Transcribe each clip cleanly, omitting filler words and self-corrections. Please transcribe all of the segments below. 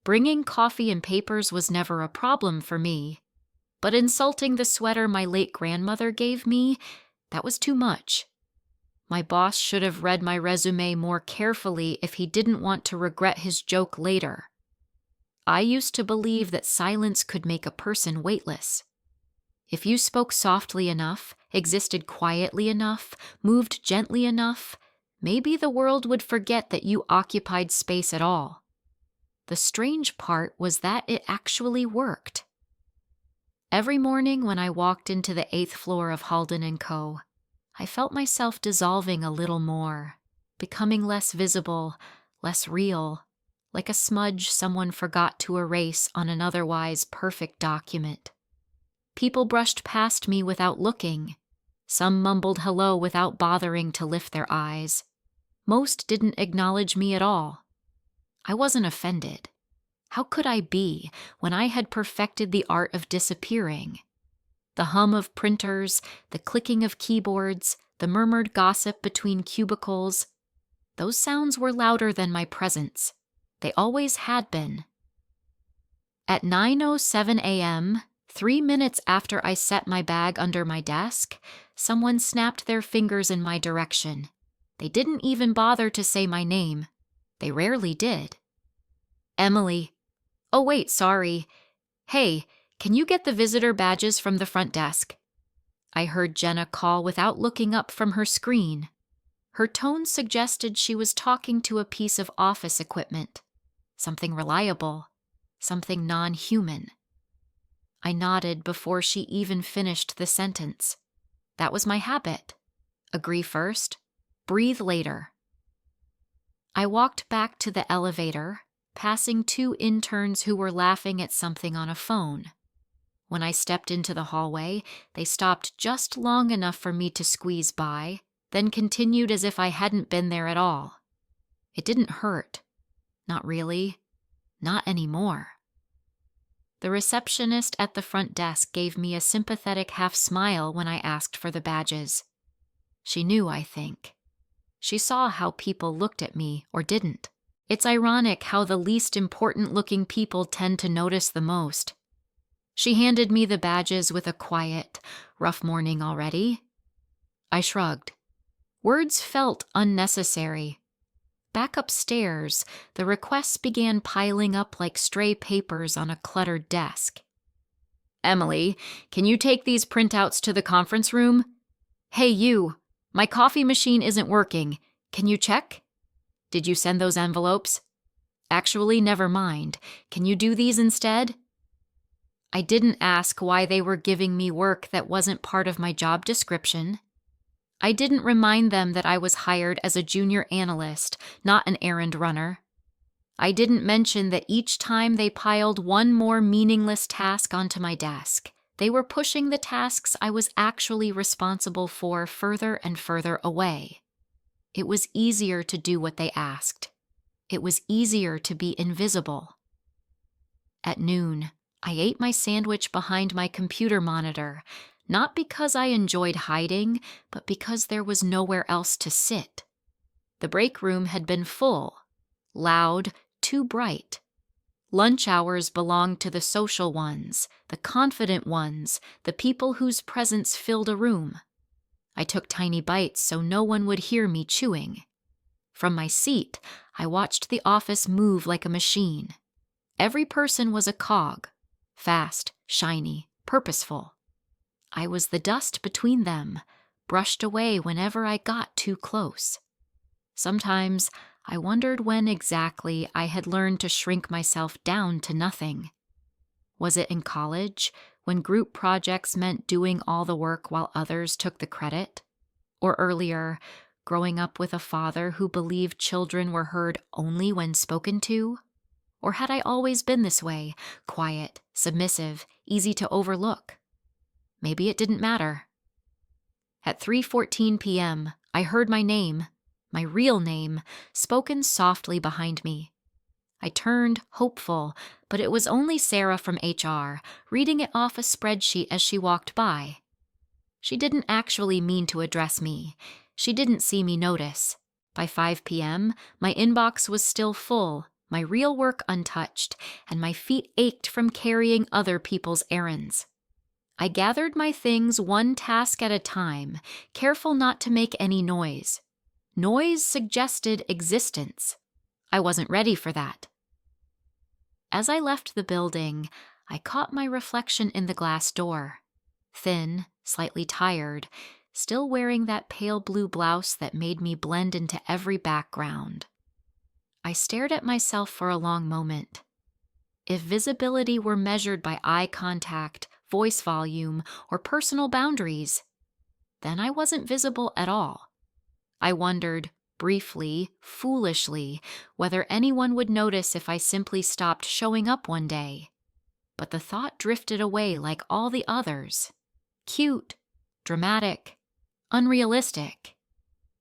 Bringing coffee and papers was never a problem for me, but insulting the sweater my late grandmother gave me, that was too much. My boss should have read my resume more carefully if he didn't want to regret his joke later. I used to believe that silence could make a person weightless. If you spoke softly enough, existed quietly enough, moved gently enough, maybe the world would forget that you occupied space at all. The strange part was that it actually worked. Every morning when I walked into the 8th floor of Halden & Co., I felt myself dissolving a little more, becoming less visible, less real, like a smudge someone forgot to erase on an otherwise perfect document. People brushed past me without looking. Some mumbled hello without bothering to lift their eyes. Most didn't acknowledge me at all. I wasn't offended. How could I be when I had perfected the art of disappearing? The hum of printers, the clicking of keyboards, the murmured gossip between cubicles, those sounds were louder than my presence. They always had been. At 9:07 a.m., 3 minutes after I set my bag under my desk, someone snapped their fingers in my direction. They didn't even bother to say my name. They rarely did. Emily. Oh wait, sorry. Hey, can you get the visitor badges from the front desk? I heard Jenna call without looking up from her screen. Her tone suggested she was talking to a piece of office equipment. Something reliable. Something non-human. I nodded before she even finished the sentence. That was my habit. Agree first, breathe later. I walked back to the elevator, passing 2 interns who were laughing at something on a phone. When I stepped into the hallway, they stopped just long enough for me to squeeze by, then continued as if I hadn't been there at all. It didn't hurt. Not really. Not anymore. The receptionist at the front desk gave me a sympathetic half-smile when I asked for the badges. She knew, I think. She saw how people looked at me or didn't. It's ironic how the least important-looking people tend to notice the most. She handed me the badges with a quiet, rough morning already. I shrugged. Words felt unnecessary. Back upstairs, the requests began piling up like stray papers on a cluttered desk. Emily, can you take these printouts to the conference room? Hey you, my coffee machine isn't working. Can you check? Did you send those envelopes? Actually, never mind. Can you do these instead? I didn't ask why they were giving me work that wasn't part of my job description. I didn't remind them that I was hired as a junior analyst, not an errand runner. I didn't mention that each time they piled one more meaningless task onto my desk, they were pushing the tasks I was actually responsible for further and further away. It was easier to do what they asked. It was easier to be invisible. At noon, I ate my sandwich behind my computer monitor, not because I enjoyed hiding, but because there was nowhere else to sit. The break room had been full, loud, too bright. Lunch hours belonged to the social ones, the confident ones, the people whose presence filled a room. I took tiny bites so no one would hear me chewing. From my seat, I watched the office move like a machine. Every person was a cog, fast, shiny, purposeful. I was the dust between them, brushed away whenever I got too close. Sometimes I wondered when exactly I had learned to shrink myself down to nothing. Was it in college, when group projects meant doing all the work while others took the credit? Or earlier, growing up with a father who believed children were heard only when spoken to? Or had I always been this way, quiet, submissive, easy to overlook? Maybe it didn't matter. At 3:14 p.m., I heard my name, my real name, spoken softly behind me. I turned, hopeful, but it was only Sarah from HR, reading it off a spreadsheet as she walked by. She didn't actually mean to address me. She didn't see me notice. By 5 p.m., my inbox was still full, my real work untouched, and my feet ached from carrying other people's errands. I gathered my things one task at a time, careful not to make any noise. Noise suggested existence. I wasn't ready for that. As I left the building, I caught my reflection in the glass door. Thin, slightly tired, still wearing that pale blue blouse that made me blend into every background. I stared at myself for a long moment. If visibility were measured by eye contact, voice volume, or personal boundaries, then I wasn't visible at all. I wondered, briefly, foolishly, whether anyone would notice if I simply stopped showing up one day. But the thought drifted away like all the others. Cute, dramatic, unrealistic.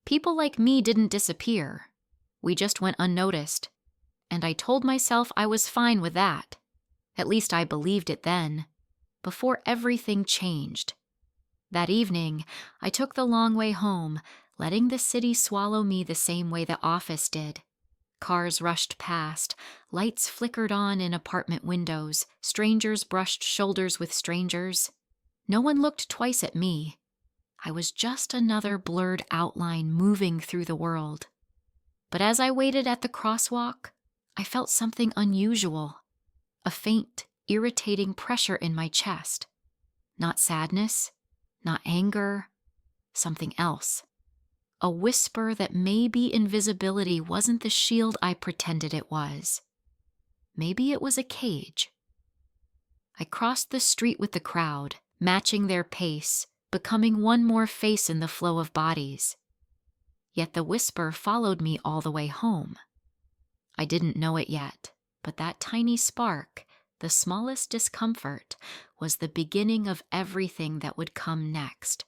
People like me didn't disappear. We just went unnoticed. And I told myself I was fine with that. At least I believed it then, before everything changed. That evening, I took the long way home, letting the city swallow me the same way the office did. Cars rushed past, lights flickered on in apartment windows, strangers brushed shoulders with strangers. No one looked twice at me. I was just another blurred outline moving through the world. But as I waited at the crosswalk, I felt something unusual, a faint, irritating pressure in my chest. Not sadness, not anger, something else. A whisper that maybe invisibility wasn't the shield I pretended it was. Maybe it was a cage. I crossed the street with the crowd, matching their pace, becoming one more face in the flow of bodies. Yet the whisper followed me all the way home. I didn't know it yet, but that tiny spark, the smallest discomfort, was the beginning of everything that would come next.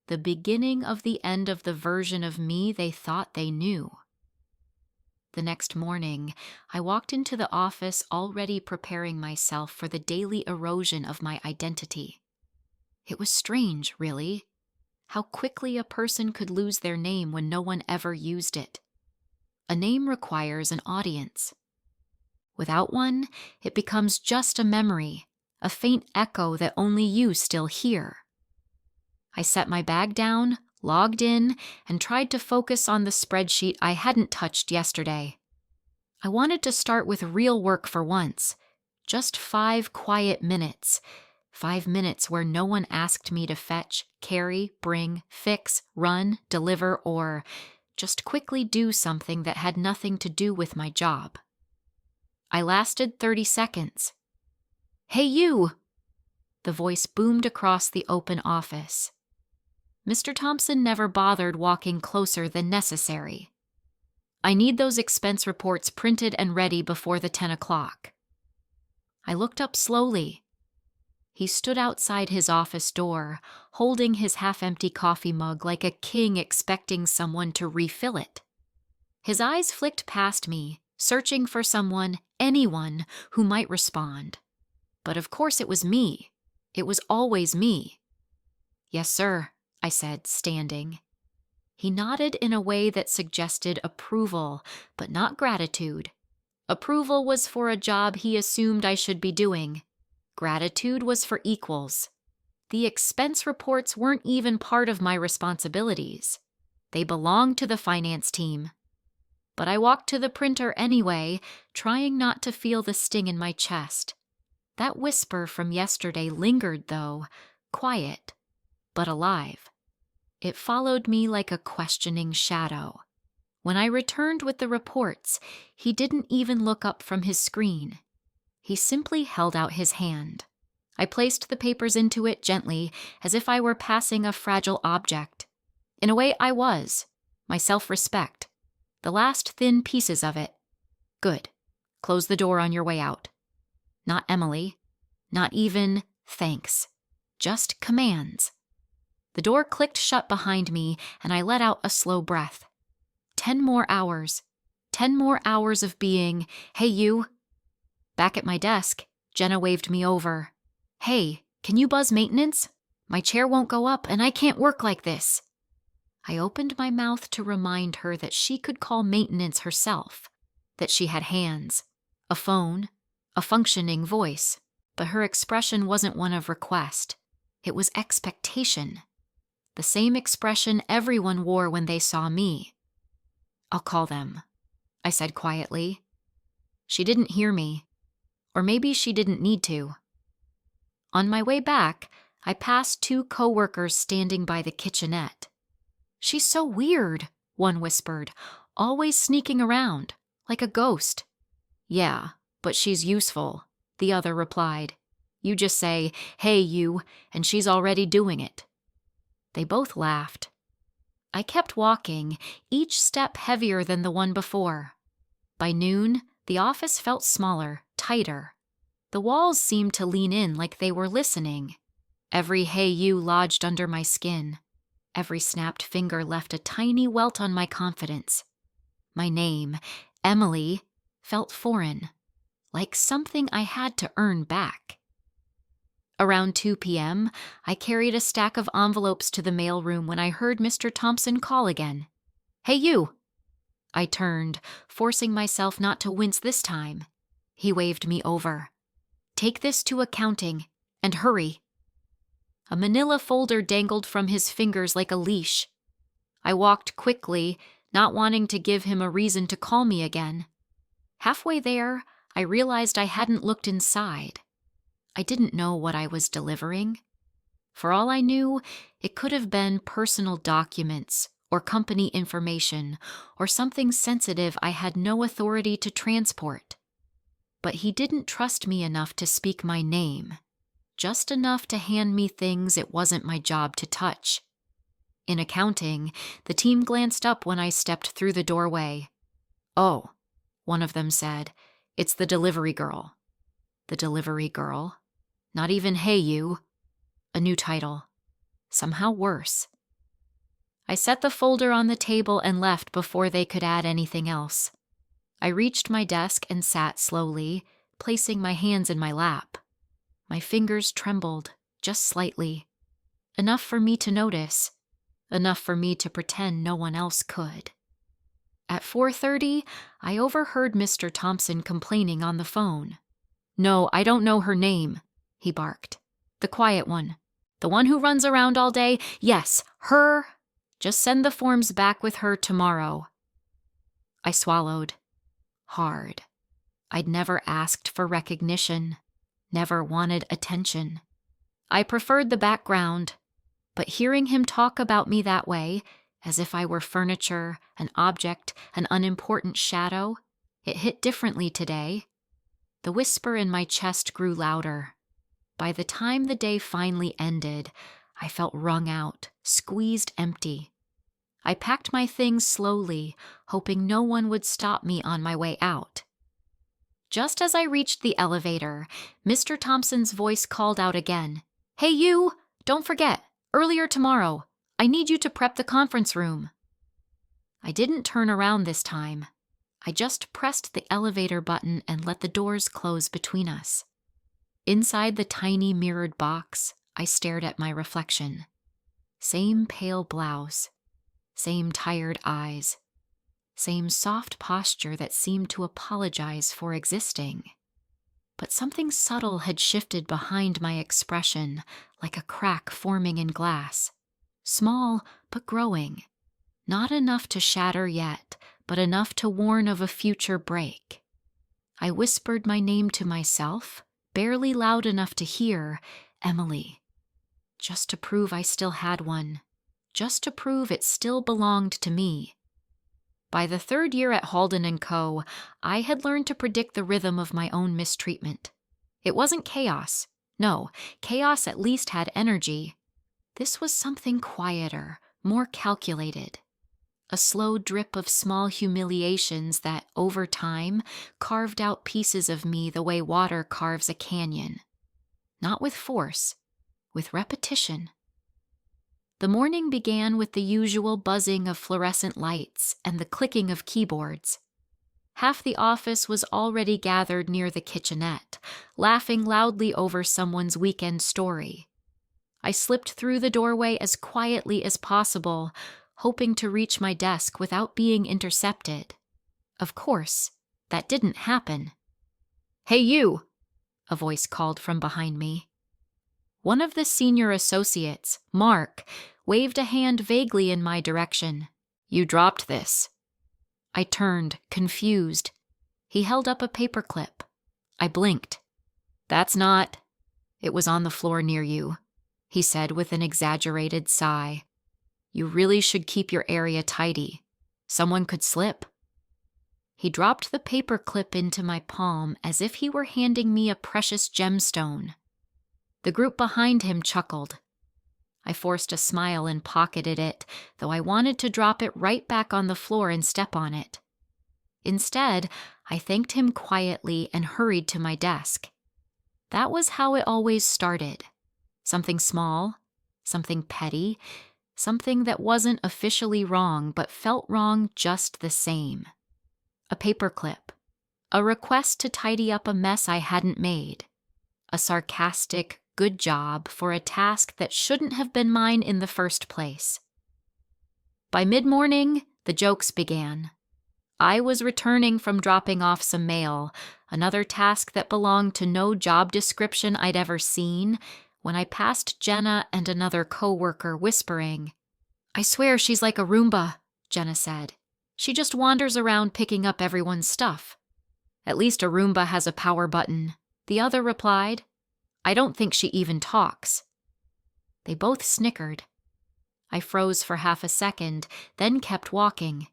The beginning of the end of the version of me they thought they knew. The next morning, I walked into the office already preparing myself for the daily erosion of my identity. It was strange, really, how quickly a person could lose their name when no one ever used it. A name requires an audience. Without one, it becomes just a memory, a faint echo that only you still hear. I set my bag down, logged in, and tried to focus on the spreadsheet I hadn't touched yesterday. I wanted to start with real work for once. Just 5 quiet minutes. 5 minutes where no one asked me to fetch, carry, bring, fix, run, deliver, or just quickly do something that had nothing to do with my job. I lasted 30 seconds. "Hey, you!" The voice boomed across the open office. Mr. Thompson never bothered walking closer than necessary. "I need those expense reports printed and ready before the 10 o'clock. I looked up slowly. He stood outside his office door, holding his half-empty coffee mug like a king expecting someone to refill it. His eyes flicked past me, searching for someone, anyone, who might respond. But of course it was me. It was always me. "Yes, sir," I said, standing. He nodded in a way that suggested approval, but not gratitude. Approval was for a job he assumed I should be doing. Gratitude was for equals. The expense reports weren't even part of my responsibilities. They belonged to the finance team. But I walked to the printer anyway, trying not to feel the sting in my chest. That whisper from yesterday lingered, though, quiet, but alive. It followed me like a questioning shadow. When I returned with the reports, he didn't even look up from his screen. He simply held out his hand. I placed the papers into it gently, as if I were passing a fragile object. In a way, I was. My self-respect. The last thin pieces of it. "Good. Close the door on your way out." Not Emily. Not even thanks. Just commands. The door clicked shut behind me, and I let out a slow breath. 10 more hours. 10 more hours of being, "Hey, you." Back at my desk, Jenna waved me over. "Hey, can you buzz maintenance? My chair won't go up, and I can't work like this." I opened my mouth to remind her that she could call maintenance herself. that she had hands, a phone, a functioning voice, but her expression wasn't one of request. It was expectation. The same expression everyone wore when they saw me. "I'll call them," I said quietly. She didn't hear me, or maybe she didn't need to. On my way back, I passed 2 coworkers standing by the kitchenette. "She's so weird," one whispered, "always sneaking around, like a ghost." "Yeah, but she's useful," the other replied. "You just say, 'Hey, you,' and she's already doing it." They both laughed. I kept walking, each step heavier than the one before. By noon, the office felt smaller, tighter. The walls seemed to lean in like they were listening. Every "hey you" lodged under my skin. Every snapped finger left a tiny welt on my confidence. My name, Emily, felt foreign, like something I had to earn back. Around 2 p.m., I carried a stack of envelopes to the mailroom when I heard Mr. Thompson call again. "Hey, you!" I turned, forcing myself not to wince this time. He waved me over. "Take this to accounting, and hurry." A manila folder dangled from his fingers like a leash. I walked quickly, not wanting to give him a reason to call me again. Halfway there, I realized I hadn't looked inside. I didn't know what I was delivering. For all I knew, it could have been personal documents or company information or something sensitive I had no authority to transport. But he didn't trust me enough to speak my name, just enough to hand me things it wasn't my job to touch. In accounting, the team glanced up when I stepped through the doorway. "Oh," one of them said, "it's the delivery girl." The delivery girl? Not even "Hey, you." A new title. Somehow worse. I set the folder on the table and left before they could add anything else. I reached my desk and sat slowly, placing my hands in my lap. My fingers trembled, just slightly. Enough for me to notice. Enough for me to pretend no one else could. At 4:30, I overheard Mr. Thompson complaining on the phone. "No, I don't know her name," he barked. "The quiet one. The one who runs around all day? Yes, her. Just send the forms back with her tomorrow." I swallowed. Hard. I'd never asked for recognition, never wanted attention. I preferred the background, but hearing him talk about me that way, as if I were furniture, an object, an unimportant shadow, it hit differently today. The whisper in my chest grew louder. By the time the day finally ended, I felt wrung out, squeezed empty. I packed my things slowly, hoping no one would stop me on my way out. Just as I reached the elevator, Mr. Thompson's voice called out again. "Hey, you! Don't forget, earlier tomorrow. I need you to prep the conference room." I didn't turn around this time. I just pressed the elevator button and let the doors close between us. Inside the tiny mirrored box, I stared at my reflection. Same pale blouse, same tired eyes, same soft posture that seemed to apologize for existing. But something subtle had shifted behind my expression, like a crack forming in glass. Small, but growing. Not enough to shatter yet, but enough to warn of a future break. I whispered my name to myself, barely loud enough to hear, Emily. Just to prove I still had one. Just to prove it still belonged to me. By the 3rd year at Halden & Co., I had learned to predict the rhythm of my own mistreatment. It wasn't chaos. No, chaos at least had energy. This was something quieter, more calculated. A slow drip of small humiliations that, over time, carved out pieces of me the way water carves a canyon. Not with force, with repetition. The morning began with the usual buzzing of fluorescent lights and the clicking of keyboards. Half the office was already gathered near the kitchenette, laughing loudly over someone's weekend story. I slipped through the doorway as quietly as possible, hoping to reach my desk without being intercepted. Of course, That didn't happen. "Hey, you!" a voice called from behind me. One of the senior associates, Mark, waved a hand vaguely in my direction. "You dropped this." I turned, confused. He held up a paperclip. I blinked. "That's not—" "It was on the floor near you," he said with an exaggerated sigh. "You really should keep your area tidy. Someone could slip." He dropped the paperclip into my palm as if he were handing me a precious gemstone. The group behind him chuckled. I forced a smile and pocketed it, though I wanted to drop it right back on the floor and step on it. Instead, I thanked him quietly and hurried to my desk. That was how it always started. Something small, something petty, something that wasn't officially wrong but felt wrong just the same. A paperclip, a request to tidy up a mess I hadn't made, a sarcastic good job for a task that shouldn't have been mine in the first place. By mid-morning, the jokes began. I was returning from dropping off some mail, another task that belonged to no job description I'd ever seen, when I passed Jenna and another co-worker whispering. "I swear she's like a Roomba," Jenna said. "She just wanders around picking up everyone's stuff." "At least a Roomba has a power button," the other replied. "I don't think she even talks." They both snickered. I froze for half a second, then kept walking.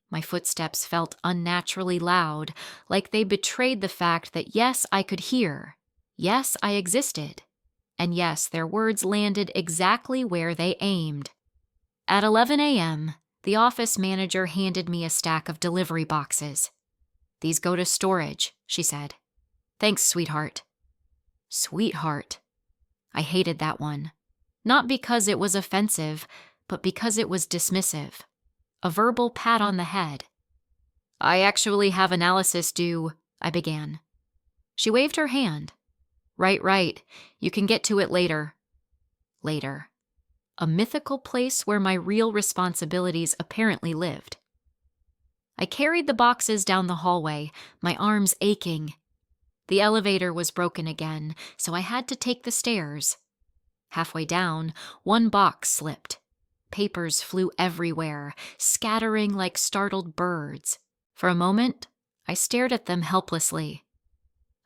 My footsteps felt unnaturally loud, like they betrayed the fact that yes, I could hear, yes, I existed, and yes, their words landed exactly where they aimed. At 11 a.m., the office manager handed me a stack of delivery boxes. "These go to storage," she said. "Thanks, sweetheart." Sweetheart. I hated that one. Not because it was offensive, but because it was dismissive. A verbal pat on the head. "I actually have analysis due," I began. She waved her hand. Right. You can get to it later." Later. A mythical place where my real responsibilities apparently lived. I carried the boxes down the hallway, my arms aching. The elevator was broken again, so I had to take the stairs. Halfway down, one box slipped. Papers flew everywhere, scattering like startled birds. For a moment, I stared at them helplessly.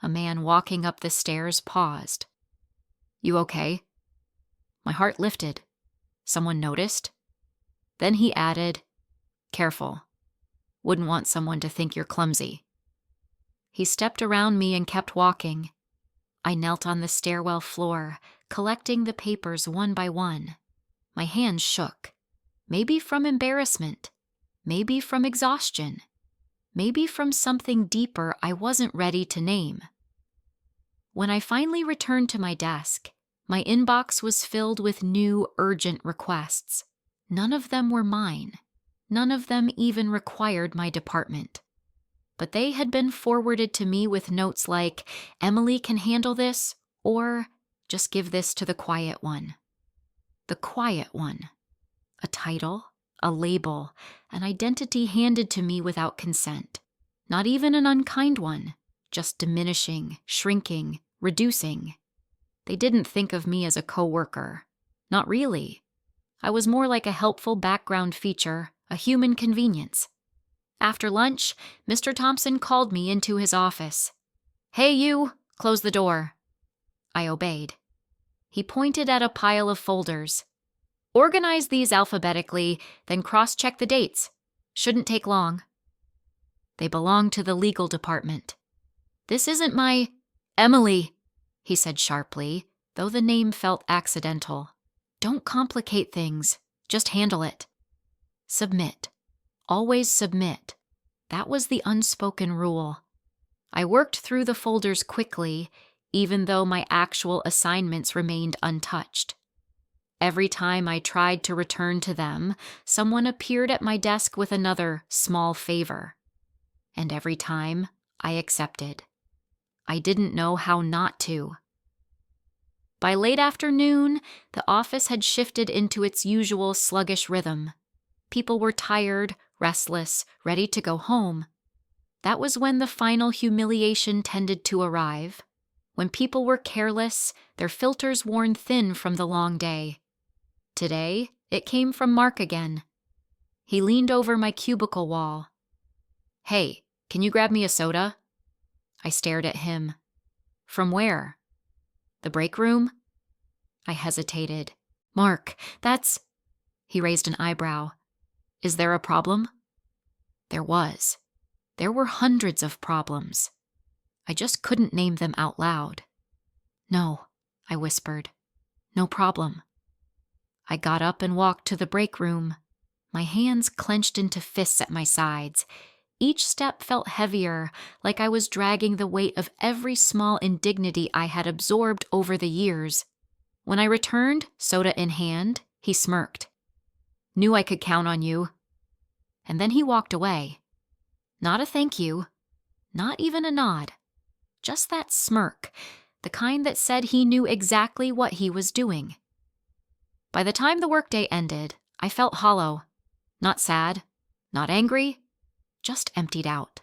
A man walking up the stairs paused. "You okay?" My heart lifted. Someone noticed? Then he added, "Careful. Wouldn't want someone to think you're clumsy." He stepped around me and kept walking. I knelt on the stairwell floor, collecting the papers one by one. My hands shook. Maybe from embarrassment. Maybe from exhaustion. Maybe from something deeper I wasn't ready to name. When I finally returned to my desk, my inbox was filled with new, urgent requests. None of them were mine. None of them even required my department. But they had been forwarded to me with notes like, "Emily can handle this," or "Just give this to the quiet one." The quiet one. A title, a label, an identity handed to me without consent. Not even an unkind one, just diminishing, shrinking, reducing. They didn't think of me as a coworker. Not really. I was more like a helpful background feature, a human convenience. After lunch, Mr. Thompson called me into his office. "Hey, you, close the door." I obeyed. He pointed at a pile of folders. "Organize these alphabetically, then cross-check the dates. Shouldn't take long." They belong to the legal department. "This isn't my—" "Emily," he said sharply, though the name felt accidental. "Don't complicate things. Just handle it. Submit. Always submit." That was the unspoken rule. I worked through the folders quickly, even though my actual assignments remained untouched. Every time I tried to return to them, someone appeared at my desk with another small favor. And every time, I accepted. I didn't know how not to. By late afternoon, the office had shifted into its usual sluggish rhythm. People were tired, restless, ready to go home. That was when the final humiliation tended to arrive. When people were careless, their filters worn thin from the long day. Today, it came from Mark again. He leaned over my cubicle wall. "Hey, can you grab me a soda?" I stared at him. "From where?" "The break room?" I hesitated. "Mark, that's—" He raised an eyebrow. "Is there a problem?" There was. There were hundreds of problems. I just couldn't name them out loud. "No," I whispered. "No problem." I got up and walked to the break room. My hands clenched into fists at my sides. Each step felt heavier, like I was dragging the weight of every small indignity I had absorbed over the years. When I returned, soda in hand, he smirked. "Knew I could count on you." And then he walked away. Not a thank you, not even a nod. Just that smirk, the kind that said he knew exactly what he was doing. By the time the workday ended, I felt hollow. Not sad, not angry, just emptied out.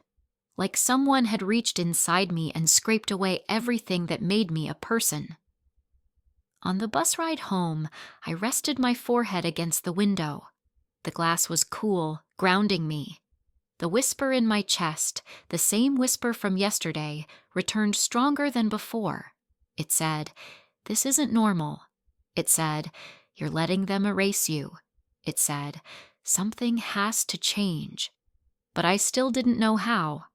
Like someone had reached inside me and scraped away everything that made me a person. On the bus ride home, I rested my forehead against the window. The glass was cool, grounding me. The whisper in my chest, the same whisper from yesterday, returned stronger than before. It said, "This isn't normal." It said, "You're letting them erase you." It said, "Something has to change." But I still didn't know how.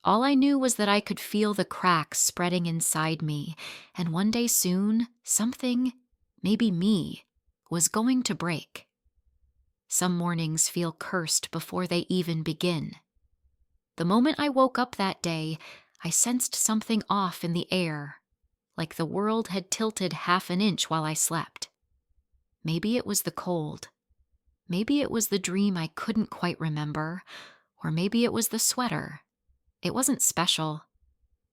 All I knew was that I could feel the cracks spreading inside me, and one day soon, something, maybe me, was going to break. Some mornings feel cursed before they even begin. The moment I woke up that day, I sensed something off in the air, like the world had tilted half an inch while I slept. Maybe it was the cold. Maybe it was the dream I couldn't quite remember, or maybe it was the sweater. It wasn't special,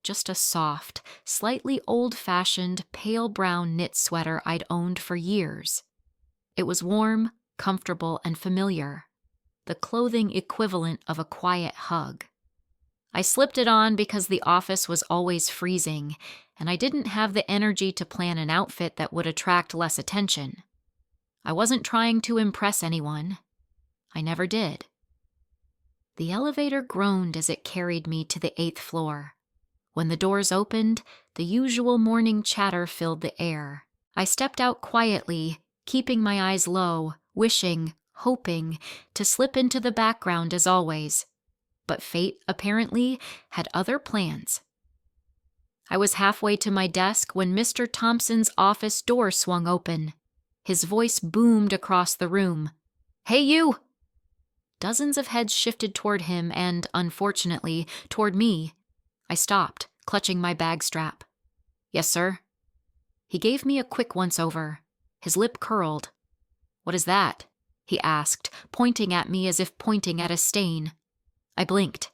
just a soft, slightly old-fashioned, pale brown knit sweater I'd owned for years. It was warm, comfortable, and familiar, the clothing equivalent of a quiet hug. I slipped it on because the office was always freezing, and I didn't have the energy to plan an outfit that would attract less attention. I wasn't trying to impress anyone. I never did. The elevator groaned as it carried me to the 8th floor. When the doors opened, the usual morning chatter filled the air. I stepped out quietly, keeping my eyes low, wishing, hoping, to slip into the background as always. But fate, apparently, had other plans. I was halfway to my desk when Mr. Thompson's office door swung open. His voice boomed across the room. "Hey, you!" Dozens of heads shifted toward him and, unfortunately, toward me. I stopped, clutching my bag strap. "Yes, sir." He gave me a quick once-over. His lip curled. "What is that?" he asked, pointing at me as if pointing at a stain. I blinked.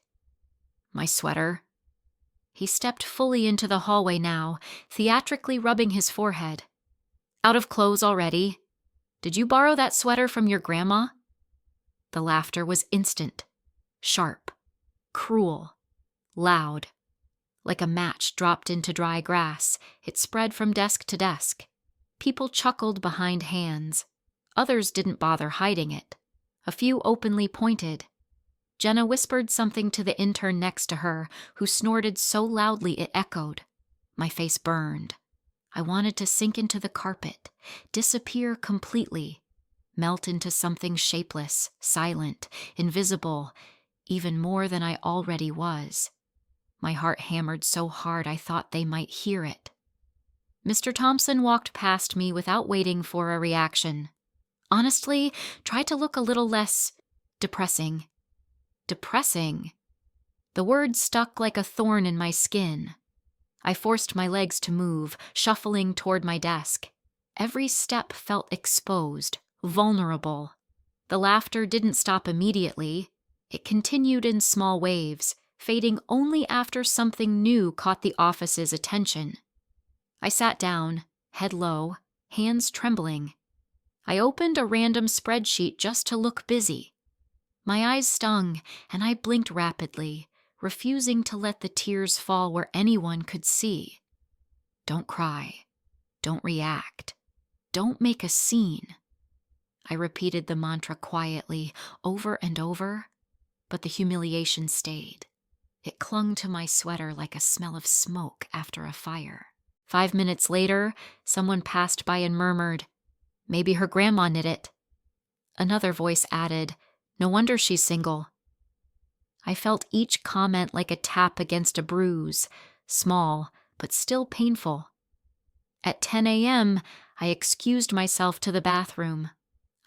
"My sweater." He stepped fully into the hallway now, theatrically rubbing his forehead. "Out of clothes already? Did you borrow that sweater from your grandma?" The laughter was instant, sharp, cruel, loud. Like a match dropped into dry grass, it spread from desk to desk. People chuckled behind hands. Others didn't bother hiding it. A few openly pointed. Jenna whispered something to the intern next to her, who snorted so loudly it echoed. My face burned. I wanted to sink into the carpet, disappear completely, melt into something shapeless, silent, invisible, even more than I already was. My heart hammered so hard I thought they might hear it. Mr. Thompson walked past me without waiting for a reaction. Honestly, tried to look a little less depressing. Depressing. The word stuck like a thorn in my skin. I forced my legs to move, shuffling toward my desk. Every step felt exposed, vulnerable. The laughter didn't stop immediately. It continued in small waves, fading only after something new caught the office's attention. I sat down, head low, hands trembling. I opened a random spreadsheet just to look busy. My eyes stung, and I blinked rapidly, refusing to let the tears fall where anyone could see. Don't cry. Don't react. Don't make a scene. I repeated the mantra quietly, over and over, but the humiliation stayed. It clung to my sweater like a smell of smoke after a fire. 5 minutes later, someone passed by and murmured, "Maybe her grandma knit it." Another voice added, "No wonder she's single." I felt each comment like a tap against a bruise, small, but still painful. At 10 a.m., I excused myself to the bathroom.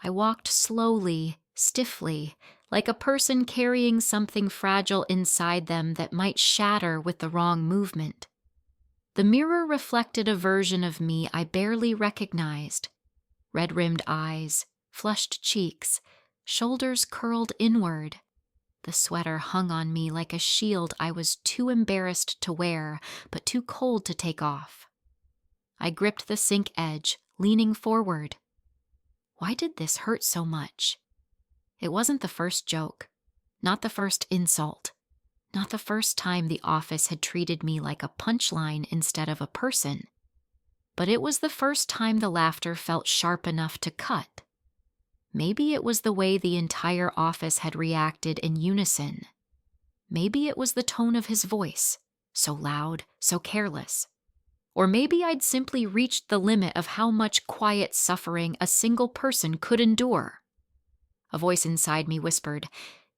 I walked slowly, stiffly, like a person carrying something fragile inside them that might shatter with the wrong movement. The mirror reflected a version of me I barely recognized. Red-rimmed eyes, flushed cheeks, shoulders curled inward. The sweater hung on me like a shield I was too embarrassed to wear, but too cold to take off. I gripped the sink edge, leaning forward. Why did this hurt so much? It wasn't the first joke, not the first insult, not the first time the office had treated me like a punchline instead of a person. But it was the first time the laughter felt sharp enough to cut. Maybe it was the way the entire office had reacted in unison. Maybe it was the tone of his voice, so loud, so careless. Or maybe I'd simply reached the limit of how much quiet suffering a single person could endure. A voice inside me whispered,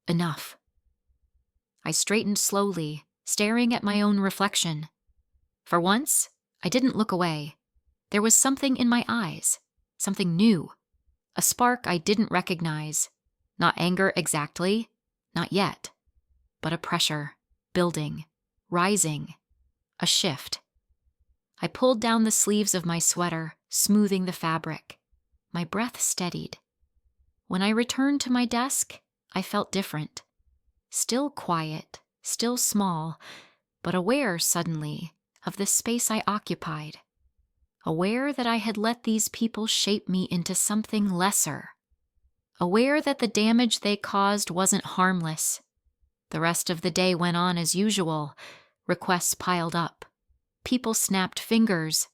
"Enough." I straightened slowly, staring at my own reflection. For once, I didn't look away. There was something in my eyes, something new, a spark I didn't recognize. Not anger exactly, not yet, but a pressure, building, rising, a shift. I pulled down the sleeves of my sweater, smoothing the fabric. My breath steadied. When I returned to my desk, I felt different. Still quiet, still small, but aware suddenly of the space I occupied. Aware that I had let these people shape me into something lesser. Aware that the damage they caused wasn't harmless. The rest of the day went on as usual. Requests piled up. People snapped fingers.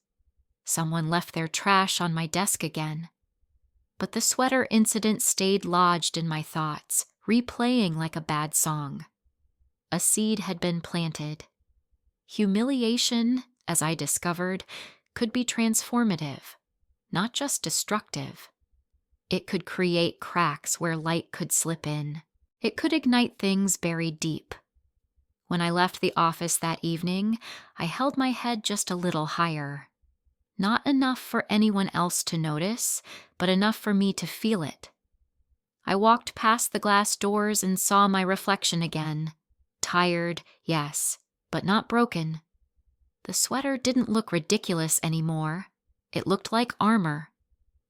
Someone left their trash on my desk again. But the sweater incident stayed lodged in my thoughts, replaying like a bad song. A seed had been planted. Humiliation, as I discovered, could be transformative, not just destructive. It could create cracks where light could slip in. It could ignite things buried deep. When I left the office that evening, I held my head just a little higher. Not enough for anyone else to notice, but enough for me to feel it. I walked past the glass doors and saw my reflection again. Tired, yes, but not broken. The sweater didn't look ridiculous anymore. It looked like armor.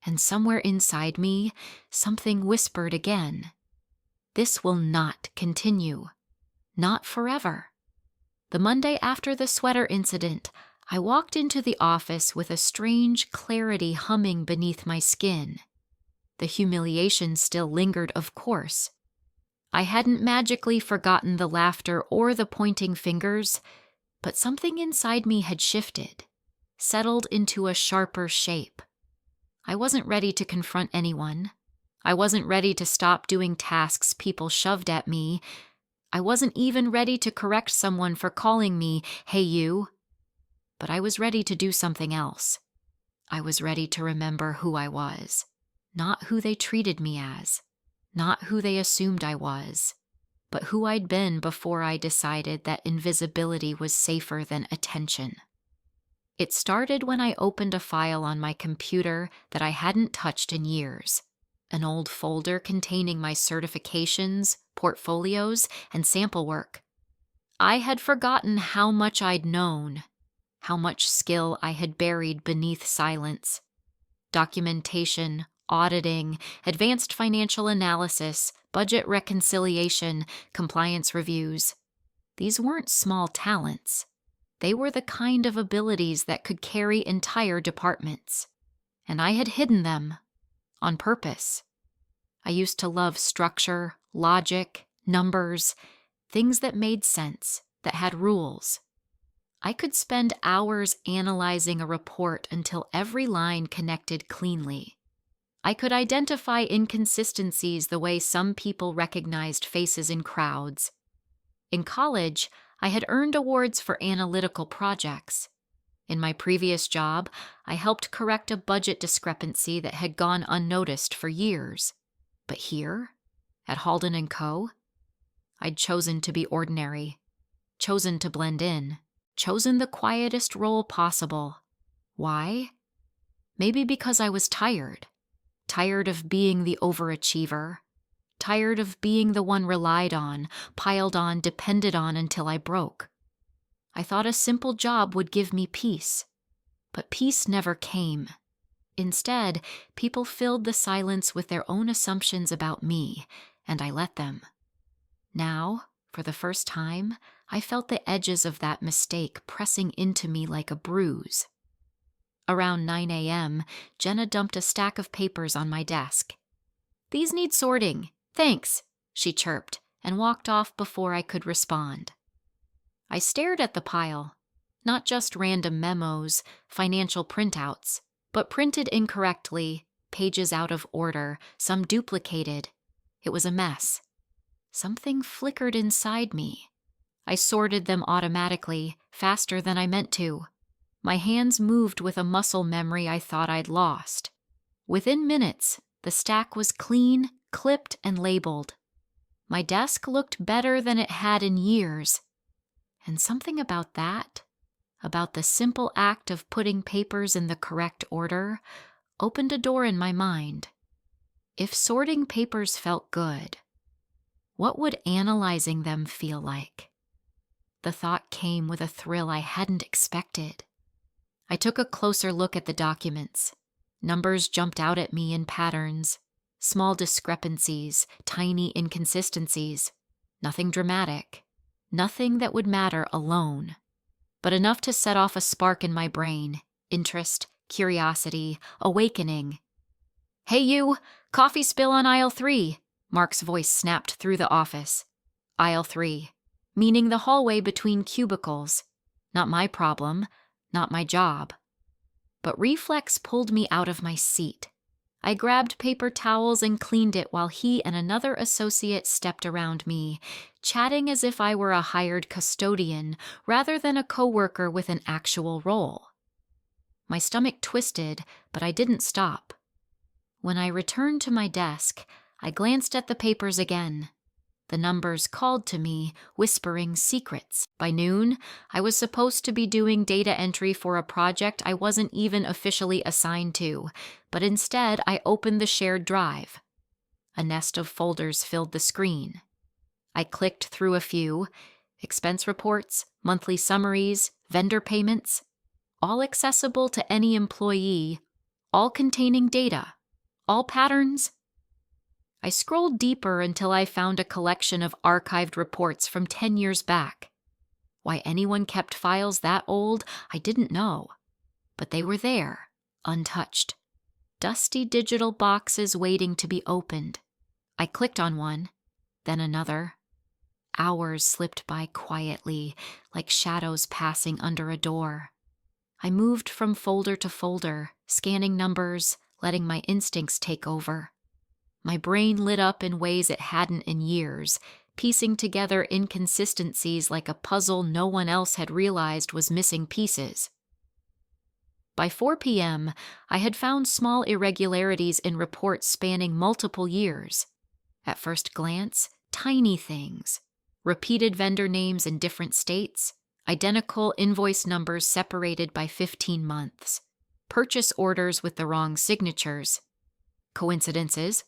And somewhere inside me, something whispered again. This will not continue. Not forever. The Monday after the sweater incident, I walked into the office with a strange clarity humming beneath my skin. The humiliation still lingered, of course. I hadn't magically forgotten the laughter or the pointing fingers, but something inside me had shifted, settled into a sharper shape. I wasn't ready to confront anyone. I wasn't ready to stop doing tasks people shoved at me. I wasn't even ready to correct someone for calling me, "Hey, you." But I was ready to do something else. I was ready to remember who I was, not who they treated me as, not who they assumed I was, but who I'd been before I decided that invisibility was safer than attention. It started when I opened a file on my computer that I hadn't touched in years. An old folder containing my certifications, portfolios, and sample work. I had forgotten how much I'd known, how much skill I had buried beneath silence. Documentation, auditing, advanced financial analysis, budget reconciliation, compliance reviews. These weren't small talents. They were the kind of abilities that could carry entire departments. And I had hidden them. On purpose. I used to love structure, logic, numbers, things that made sense, that had rules. I could spend hours analyzing a report until every line connected cleanly. I could identify inconsistencies the way some people recognized faces in crowds. In college, I had earned awards for analytical projects. In my previous job, I helped correct a budget discrepancy that had gone unnoticed for years. But here, at Halden & Co., I'd chosen to be ordinary, chosen to blend in, chosen the quietest role possible. Why? Maybe because I was tired. Tired of being the overachiever. Tired of being the one relied on, piled on, depended on until I broke. I thought a simple job would give me peace. But peace never came. Instead, people filled the silence with their own assumptions about me, and I let them. Now, for the first time, I felt the edges of that mistake pressing into me like a bruise. Around 9 a.m., Jenna dumped a stack of papers on my desk. "These need sorting. Thanks," she chirped, and walked off before I could respond. I stared at the pile. Not just random memos, financial printouts, but printed incorrectly, pages out of order, some duplicated. It was a mess. Something flickered inside me. I sorted them automatically, faster than I meant to. My hands moved with a muscle memory I thought I'd lost. Within minutes, the stack was clean, clipped, and labeled. My desk looked better than it had in years. And something about that, about the simple act of putting papers in the correct order, opened a door in my mind. If sorting papers felt good, what would analyzing them feel like? The thought came with a thrill I hadn't expected. I took a closer look at the documents. Numbers jumped out at me in patterns, small discrepancies, tiny inconsistencies. Nothing dramatic, nothing that would matter alone, but enough to set off a spark in my brain, interest, curiosity, awakening. "Hey you, coffee spill on aisle 3, Mark's voice snapped through the office. Aisle 3, meaning the hallway between cubicles. Not my problem, not my job. But reflex pulled me out of my seat. I grabbed paper towels and cleaned it while he and another associate stepped around me, chatting as if I were a hired custodian rather than a coworker with an actual role. My stomach twisted, but I didn't stop. When I returned to my desk, I glanced at the papers again. The numbers called to me, whispering secrets. By noon, I was supposed to be doing data entry for a project I wasn't even officially assigned to, but instead I opened the shared drive. A nest of folders filled the screen. I clicked through a few: expense reports, monthly summaries, vendor payments, all accessible to any employee, all containing data, all patterns. I scrolled deeper until I found a collection of archived reports from 10 years back. Why anyone kept files that old, I didn't know. But they were there, untouched. Dusty digital boxes waiting to be opened. I clicked on one, then another. Hours slipped by quietly, like shadows passing under a door. I moved from folder to folder, scanning numbers, letting my instincts take over. My brain lit up in ways it hadn't in years, piecing together inconsistencies like a puzzle no one else had realized was missing pieces. By 4 p.m., I had found small irregularities in reports spanning multiple years. At first glance, tiny things. Repeated vendor names in different states, identical invoice numbers separated by 15 months, purchase orders with the wrong signatures. Coincidences?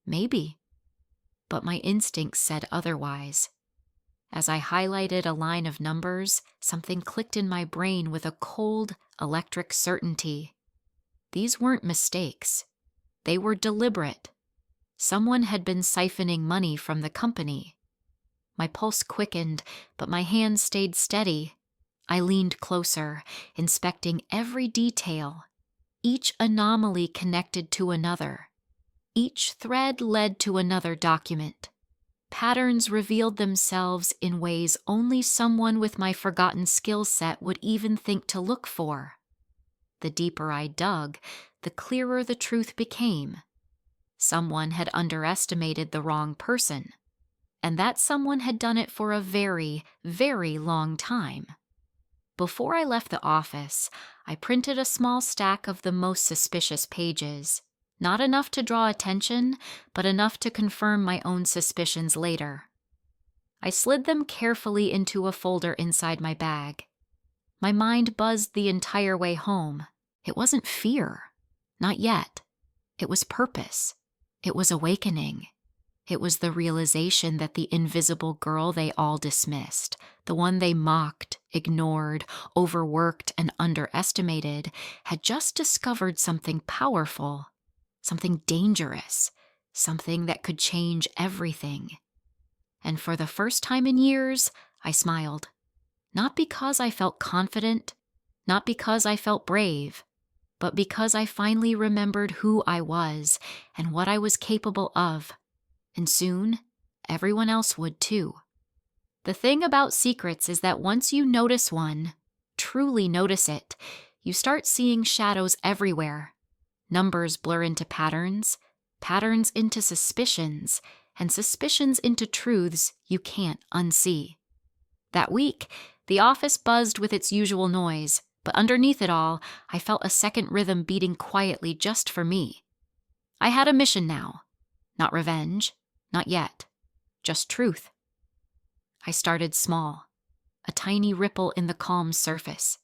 Maybe. But my instincts said otherwise. As I highlighted a line of numbers, something clicked in my brain with a cold, electric certainty. These weren't mistakes. They were deliberate. Someone had been siphoning money from the company. My pulse quickened, but my hand stayed steady. I leaned closer, inspecting every detail. Each anomaly connected to another. Each thread led to another document. Patterns revealed themselves in ways only someone with my forgotten skill set would even think to look for. The deeper I dug, the clearer the truth became. Someone had underestimated the wrong person, and that someone had done it for a very, very long time. Before I left the office, I printed a small stack of the most suspicious pages. Not enough to draw attention, but enough to confirm my own suspicions later. I slid them carefully into a folder inside my bag. My mind buzzed the entire way home. It wasn't fear. Not yet. It was purpose. It was awakening. It was the realization that the invisible girl they all dismissed, the one they mocked, ignored, overworked, and underestimated, had just discovered something powerful. Something dangerous, something that could change everything. And for the first time in years, I smiled. Not because I felt confident, not because I felt brave, but because I finally remembered who I was and what I was capable of. And soon, everyone else would too. The thing about secrets is that once you notice one, truly notice it, you start seeing shadows everywhere. Numbers blur into patterns, patterns into suspicions, and suspicions into truths you can't unsee. That week, the office buzzed with its usual noise, but underneath it all, I felt a second rhythm beating quietly just for me. I had a mission now. Not revenge, not yet. Just truth. I started small, a tiny ripple in the calm surface.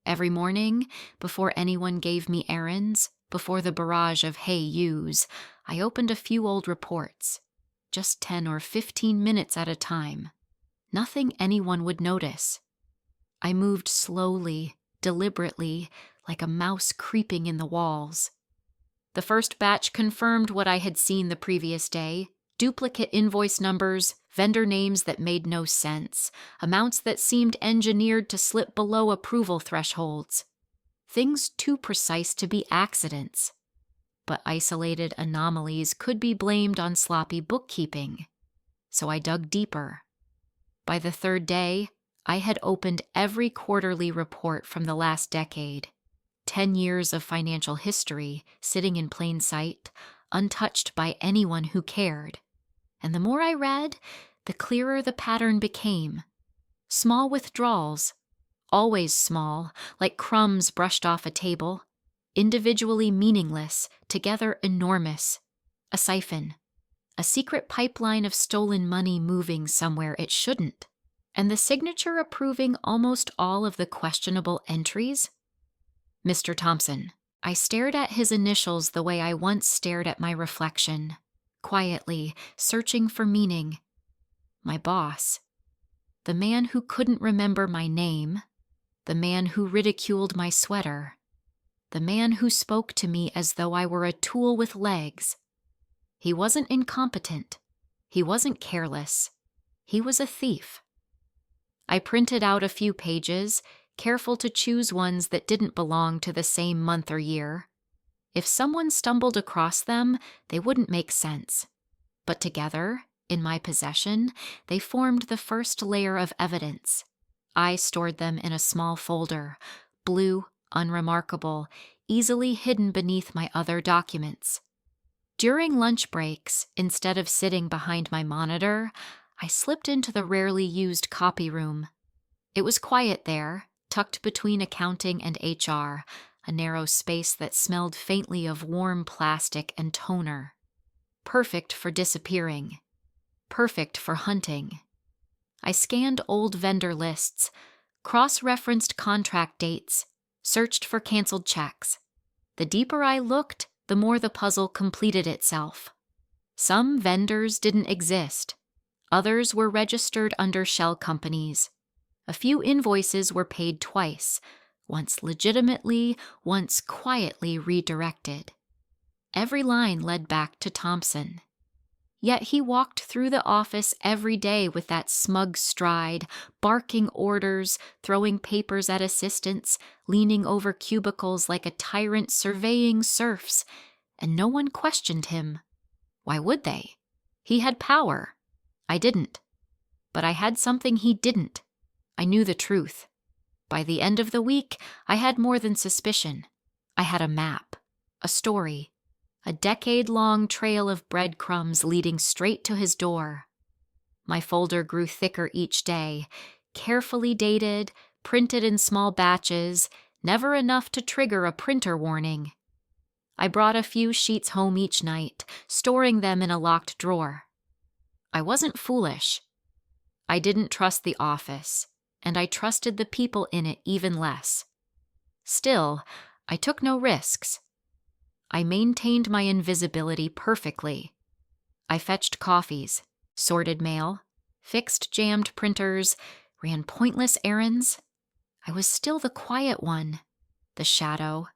Every morning, before anyone gave me errands, before the barrage of hey yous, I opened a few old reports, just 10 or 15 minutes at a time. Nothing anyone would notice. I moved slowly, deliberately, like a mouse creeping in the walls. The first batch confirmed what I had seen the previous day: duplicate invoice numbers, vendor names that made no sense, amounts that seemed engineered to slip below approval thresholds. Things too precise to be accidents. But isolated anomalies could be blamed on sloppy bookkeeping. So I dug deeper. By the third day, I had opened every quarterly report from the last decade. 10 years of financial history sitting in plain sight, untouched by anyone who cared. And the more I read, the clearer the pattern became. Small withdrawals, always small, like crumbs brushed off a table, individually meaningless, together enormous. A siphon, a secret pipeline of stolen money moving somewhere it shouldn't, and the signature approving almost all of the questionable entries. Mr. Thompson. I stared at his initials the way I once stared at my reflection, quietly, searching for meaning. My boss. The man who couldn't remember my name. The man who ridiculed my sweater. The man who spoke to me as though I were a tool with legs. He wasn't incompetent. He wasn't careless. He was a thief. I printed out a few pages, careful to choose ones that didn't belong to the same month or year. If someone stumbled across them, they wouldn't make sense. But together, in my possession, they formed the first layer of evidence. I stored them in a small folder, blue, unremarkable, easily hidden beneath my other documents. During lunch breaks, instead of sitting behind my monitor, I slipped into the rarely used copy room. It was quiet there, tucked between accounting and HR, a narrow space that smelled faintly of warm plastic and toner. Perfect for disappearing. Perfect for hunting. I scanned old vendor lists, cross-referenced contract dates, searched for canceled checks. The deeper I looked, the more the puzzle completed itself. Some vendors didn't exist. Others were registered under shell companies. A few invoices were paid twice, once legitimately, once quietly redirected. Every line led back to Thompson. Yet he walked through the office every day with that smug stride, barking orders, throwing papers at assistants, leaning over cubicles like a tyrant surveying serfs, and no one questioned him. Why would they? He had power. I didn't. But I had something he didn't. I knew the truth. By the end of the week, I had more than suspicion. I had a map, a story, a decade-long trail of breadcrumbs leading straight to his door. My folder grew thicker each day, carefully dated, printed in small batches, never enough to trigger a printer warning. I brought a few sheets home each night, storing them in a locked drawer. I wasn't foolish. I didn't trust the office, and I trusted the people in it even less. Still, I took no risks. I maintained my invisibility perfectly. I fetched coffees, sorted mail, fixed jammed printers, ran pointless errands. I was still the quiet one, the shadow,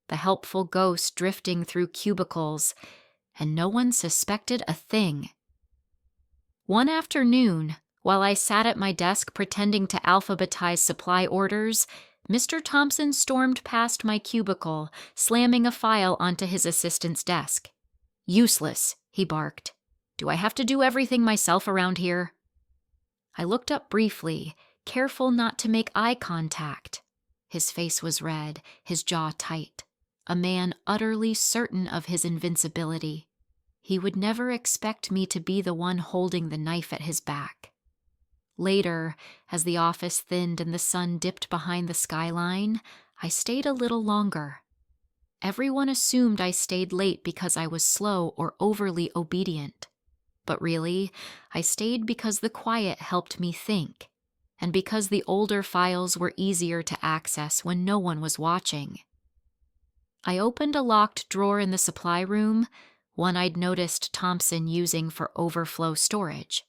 the helpful ghost drifting through cubicles, and no one suspected a thing. One afternoon, while I sat at my desk pretending to alphabetize supply orders, Mr. Thompson stormed past my cubicle, slamming a file onto his assistant's desk. "Useless," he barked. "Do I have to do everything myself around here?" I looked up briefly, careful not to make eye contact. His face was red, his jaw tight. A man utterly certain of his invincibility. He would never expect me to be the one holding the knife at his back. Later, as the office thinned and the sun dipped behind the skyline, I stayed a little longer. Everyone assumed I stayed late because I was slow or overly obedient. But really, I stayed because the quiet helped me think, and because the older files were easier to access when no one was watching. I opened a locked drawer in the supply room, one I'd noticed Thompson using for overflow storage.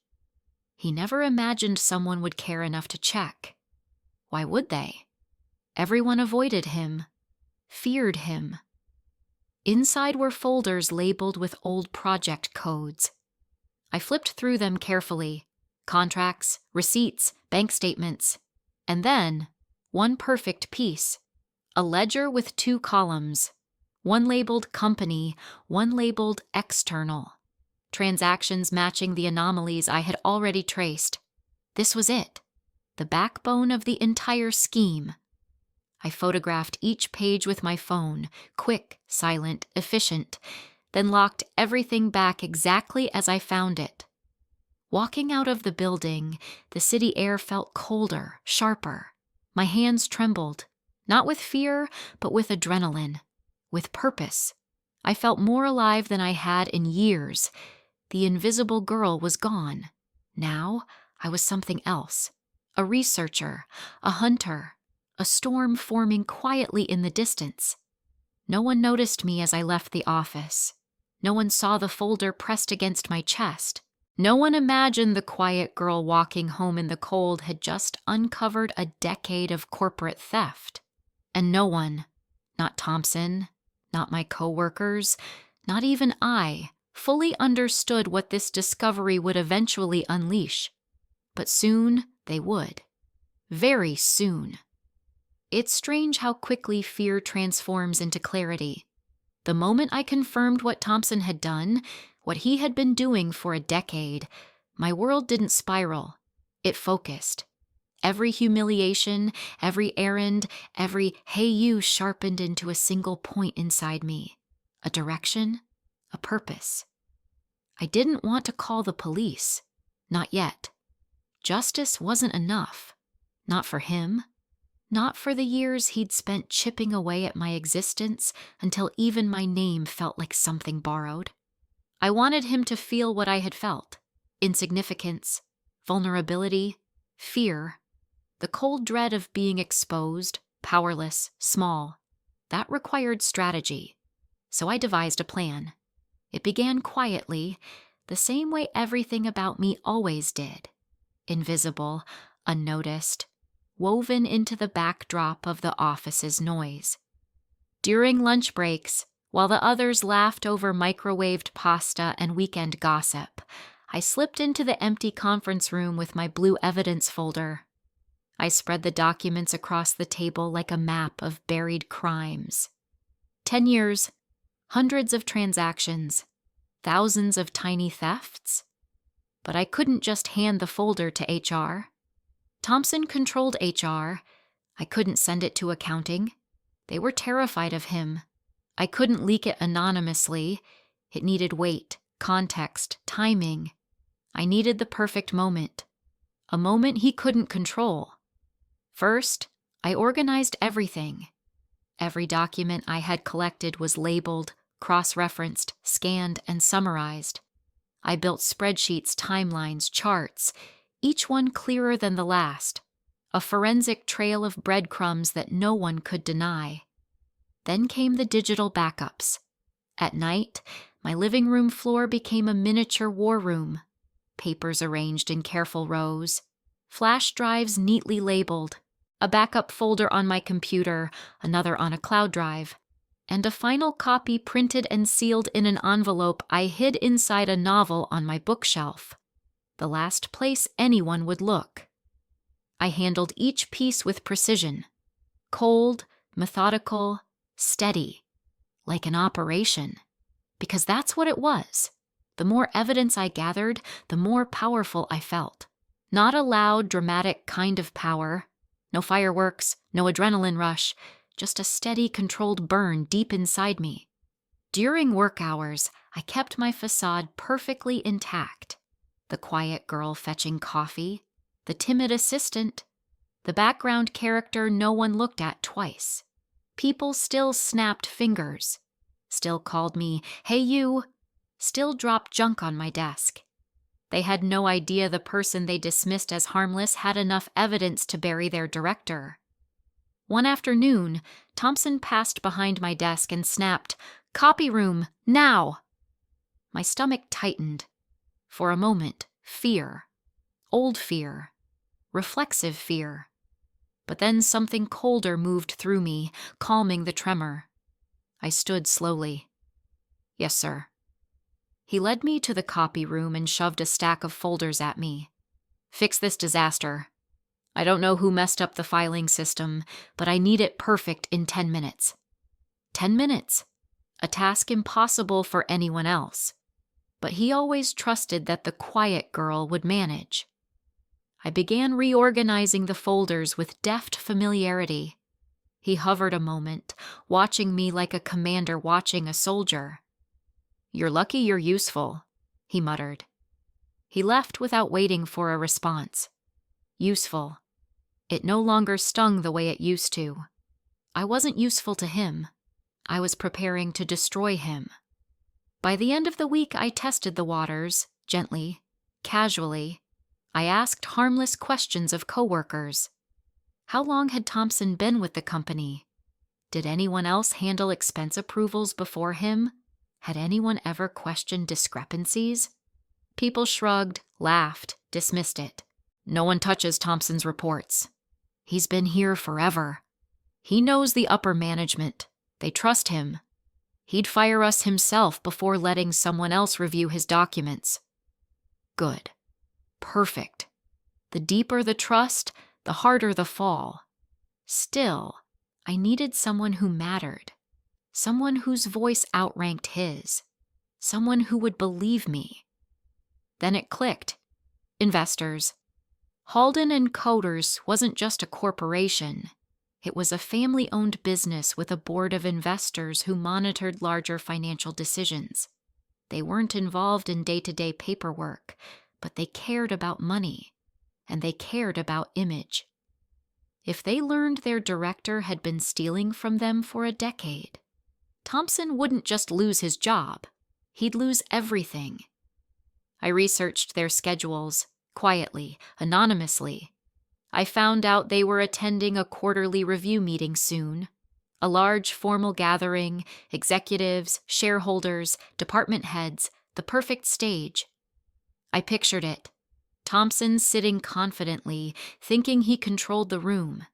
He never imagined someone would care enough to check. Why would they? Everyone avoided him, feared him. Inside were folders labeled with old project codes. I flipped through them carefully. Contracts, receipts, bank statements. And then, one perfect piece. A ledger with 2 columns. One labeled company, one labeled external. Transactions matching the anomalies I had already traced. This was it. The backbone of the entire scheme. I photographed each page with my phone, quick, silent, efficient, then locked everything back exactly as I found it. Walking out of the building, the city air felt colder, sharper. My hands trembled, not with fear, but with adrenaline, with purpose. I felt more alive than I had in years. The invisible girl was gone. Now I was something else. A researcher, a hunter, a storm forming quietly in the distance. No one noticed me as I left the office. No one saw the folder pressed against my chest. No one imagined the quiet girl walking home in the cold had just uncovered a decade of corporate theft. And no one, not Thompson, not my coworkers, not even I, fully understood what this discovery would eventually unleash. But soon they would. Very soon. It's strange how quickly fear transforms into clarity. The moment I confirmed what Thompson had done, what he had been doing for a decade, my world didn't spiral. It focused. Every humiliation, every errand, every "hey you" sharpened into a single point inside me. A direction, a purpose. I didn't want to call the police. Not yet. Justice wasn't enough. Not for him. Not for the years he'd spent chipping away at my existence until even my name felt like something borrowed. I wanted him to feel what I had felt. Insignificance, vulnerability, fear. The cold dread of being exposed, powerless, small. That required strategy. So I devised a plan. It began quietly, the same way everything about me always did. Invisible, unnoticed, woven into the backdrop of the office's noise. During lunch breaks, while the others laughed over microwaved pasta and weekend gossip, I slipped into the empty conference room with my blue evidence folder. I spread the documents across the table like a map of buried crimes. 10 years, hundreds of transactions, thousands of tiny thefts. But I couldn't just hand the folder to HR. Thompson controlled HR. I couldn't send it to accounting. They were terrified of him. I couldn't leak it anonymously. It needed weight, context, timing. I needed the perfect moment. A moment he couldn't control. First, I organized everything. Every document I had collected was labeled, cross-referenced, scanned, and summarized. I built spreadsheets, timelines, charts, each one clearer than the last, a forensic trail of breadcrumbs that no one could deny. Then came the digital backups. At night, my living room floor became a miniature war room. Papers arranged in careful rows, flash drives neatly labeled, a backup folder on my computer, another on a cloud drive, and a final copy printed and sealed in an envelope I hid inside a novel on my bookshelf, the last place anyone would look. I handled each piece with precision, cold, methodical, steady, like an operation, because that's what it was. The more evidence I gathered, the more powerful I felt. Not a loud, dramatic kind of power. No fireworks, no adrenaline rush, just a steady, controlled burn deep inside me. During work hours, I kept my facade perfectly intact. The quiet girl fetching coffee, the timid assistant, the background character no one looked at twice. People still snapped fingers, still called me, "Hey you," still dropped junk on my desk. They had no idea the person they dismissed as harmless had enough evidence to bury their director. One afternoon, Thompson passed behind my desk and snapped, "Copy room, now!" My stomach tightened. For a moment, fear. Old fear. Reflexive fear. But then something colder moved through me, calming the tremor. I stood slowly. "Yes, sir." He led me to the copy room and shoved a stack of folders at me. "Fix this disaster. I don't know who messed up the filing system, but I need it perfect in 10 minutes. 10 minutes. A task impossible for anyone else. But he always trusted that the quiet girl would manage. I began reorganizing the folders with deft familiarity. He hovered a moment, watching me like a commander watching a soldier. "You're lucky you're useful," he muttered. He left without waiting for a response. Useful. It no longer stung the way it used to. I wasn't useful to him. I was preparing to destroy him. By the end of the week, I tested the waters, gently, casually. I asked harmless questions of coworkers. How long had Thompson been with the company? Did anyone else handle expense approvals before him? Had anyone ever questioned discrepancies? People shrugged, laughed, dismissed it. "No one touches Thompson's reports. He's been here forever. He knows the upper management. They trust him. He'd fire us himself before letting someone else review his documents." Good. Perfect. The deeper the trust, the harder the fall. Still, I needed someone who mattered. Someone whose voice outranked his. Someone who would believe me. Then it clicked. Investors. Halden and Coders wasn't just a corporation. It was a family-owned business with a board of investors who monitored larger financial decisions. They weren't involved in day-to-day paperwork, but they cared about money, and they cared about image. If they learned their director had been stealing from them for a decade, Thompson wouldn't just lose his job. He'd lose everything. I researched their schedules, quietly, anonymously. I found out they were attending a quarterly review meeting soon. A large formal gathering, executives, shareholders, department heads, the perfect stage. I pictured it. Thompson sitting confidently, thinking he controlled the room.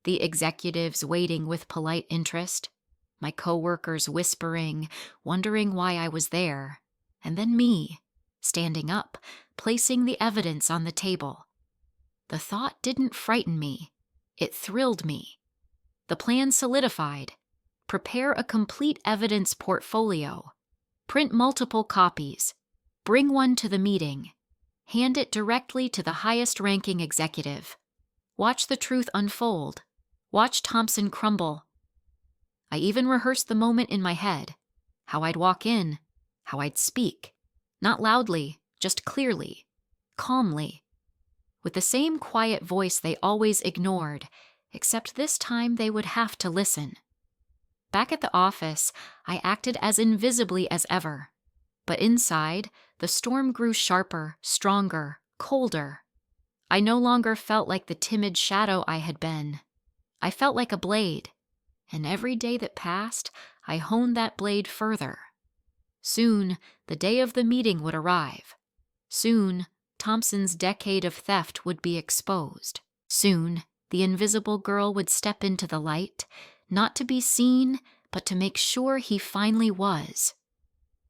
The executives waiting with polite interest. My coworkers whispering, wondering why I was there. And then me, standing up, placing the evidence on the table. The thought didn't frighten me. It thrilled me. The plan solidified. Prepare a complete evidence portfolio. Print multiple copies. Bring one to the meeting. hand it directly to the highest-ranking executive. Watch the truth unfold. Watch Thompson crumble. I even rehearsed the moment in my head, how I'd walk in, how I'd speak, not loudly, just clearly, calmly, with the same quiet voice they always ignored, except this time they would have to listen. Back at the office, I acted as invisibly as ever, but inside, the storm grew sharper, stronger, colder. I no longer felt like the timid shadow I had been. I felt like a blade, and every day that passed, I honed that blade further. Soon, the day of the meeting would arrive. Soon, Thompson's decade of theft would be exposed. Soon, the invisible girl would step into the light, not to be seen, but to make sure he finally was.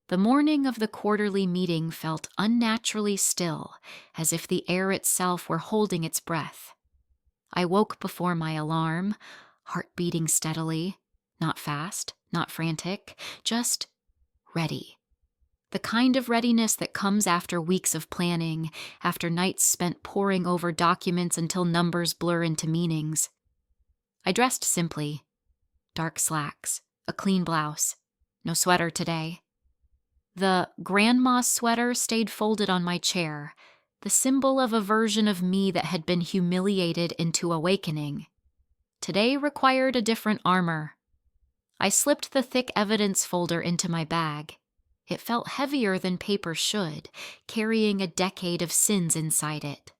The morning of the quarterly meeting felt unnaturally still, as if the air itself were holding its breath. I woke before my alarm, heart beating steadily, not fast, not frantic, just ready. The kind of readiness that comes after weeks of planning, after nights spent poring over documents until numbers blur into meanings. I dressed simply. Dark slacks, a clean blouse, no sweater today. The grandma sweater stayed folded on my chair, the symbol of a version of me that had been humiliated into awakening. Today required a different armor. I slipped the thick evidence folder into my bag. It felt heavier than paper should, carrying a decade of sins inside it.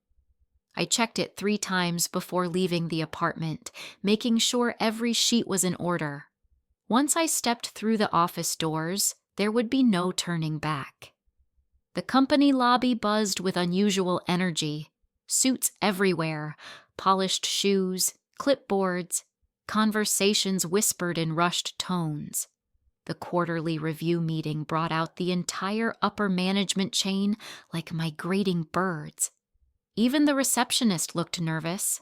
I checked it 3 times before leaving the apartment, making sure every sheet was in order. Once I stepped through the office doors, there would be no turning back. The company lobby buzzed with unusual energy, suits everywhere, polished shoes, clipboards, conversations whispered in rushed tones. The quarterly review meeting brought out the entire upper management chain like migrating birds. Even the receptionist looked nervous.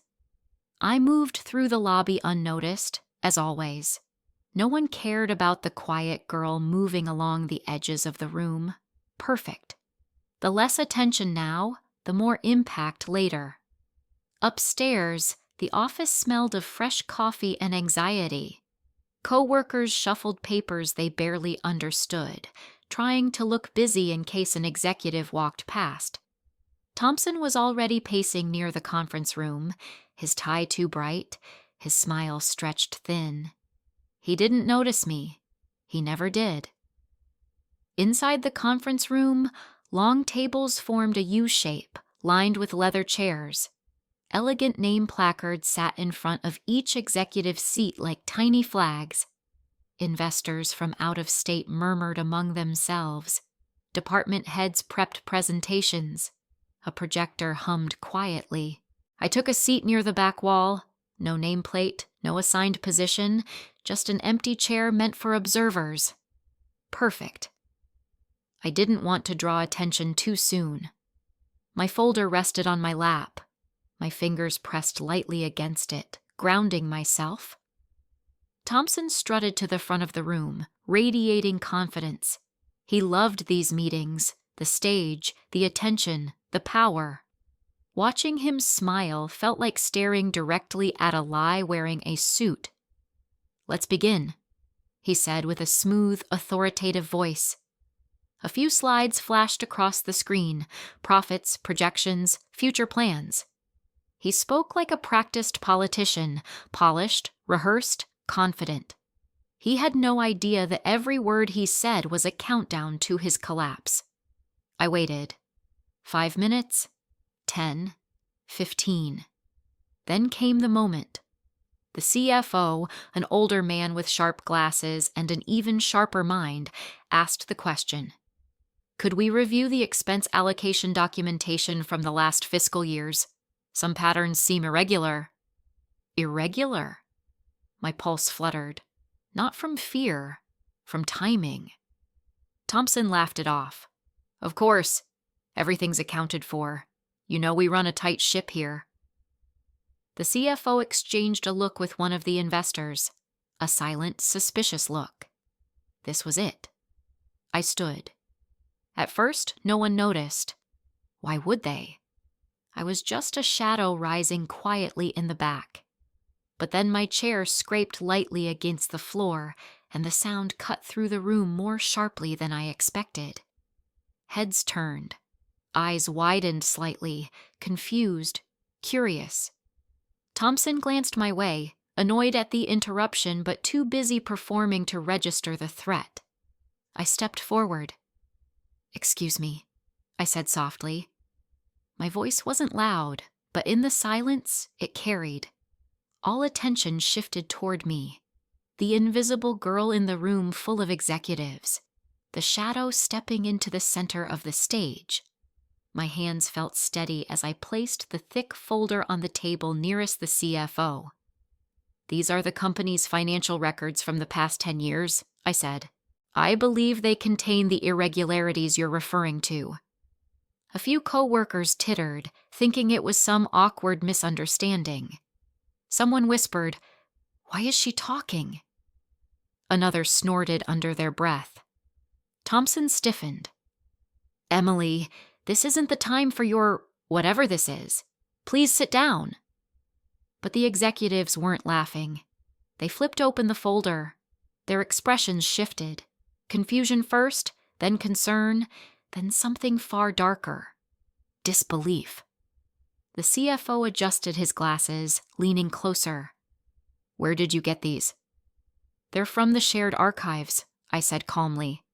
I moved through the lobby unnoticed, as always. No one cared about the quiet girl moving along the edges of the room. Perfect. The less attention now, the more impact later. Upstairs, the office smelled of fresh coffee and anxiety. Co-workers shuffled papers they barely understood, trying to look busy in case an executive walked past. Thompson was already pacing near the conference room, his tie too bright, his smile stretched thin. He didn't notice me. He never did. Inside the conference room, long tables formed a U-shape, lined with leather chairs. Elegant name placards sat in front of each executive's seat like tiny flags. Investors from out of state murmured among themselves. Department heads prepped presentations. A projector hummed quietly. I took a seat near the back wall. No nameplate, no assigned position, just an empty chair meant for observers. Perfect. I didn't want to draw attention too soon. My folder rested on my lap. My fingers pressed lightly against it, grounding myself. Thompson strutted to the front of the room, radiating confidence. He loved these meetings, the stage, the attention, the power. Watching him smile felt like staring directly at a lie wearing a suit. "Let's begin," he said with a smooth, authoritative voice. A few slides flashed across the screen, profits, projections, future plans. He spoke like a practiced politician, polished, rehearsed, confident. He had no idea that every word he said was a countdown to his collapse. I waited. 5 minutes, 10, 15. Then came the moment. The CFO, an older man with sharp glasses and an even sharper mind, asked the question. Could we review the expense allocation documentation from the last fiscal years? Some patterns seem irregular. Irregular? My pulse fluttered. Not from fear, from timing. Thompson laughed it off. Of course. Everything's accounted for. You know we run a tight ship here. The CFO exchanged a look with one of the investors. A silent, suspicious look. This was it. I stood. At first, no one noticed. Why would they? I was just a shadow rising quietly in the back. But then my chair scraped lightly against the floor, and the sound cut through the room more sharply than I expected. Heads turned. Eyes widened slightly, confused, curious. Thompson glanced my way, annoyed at the interruption but too busy performing to register the threat. I stepped forward. "Excuse me," I said softly. My voice wasn't loud, but in the silence, it carried. All attention shifted toward me. The invisible girl in the room full of executives. The shadow stepping into the center of the stage. My hands felt steady as I placed the thick folder on the table nearest the CFO. "These are the company's financial records from the past 10 years, I said. "I believe they contain the irregularities you're referring to." A few co-workers tittered, thinking it was some awkward misunderstanding. Someone whispered, "Why is she talking?" Another snorted under their breath. Thompson stiffened. "Emily, this isn't the time for your whatever this is. Please sit down." But the executives weren't laughing. They flipped open the folder. Their expressions shifted. Confusion first, then concern, then something far darker. Disbelief. The CFO adjusted his glasses, leaning closer. "Where did you get these?" "They're from the shared archives," I said calmly,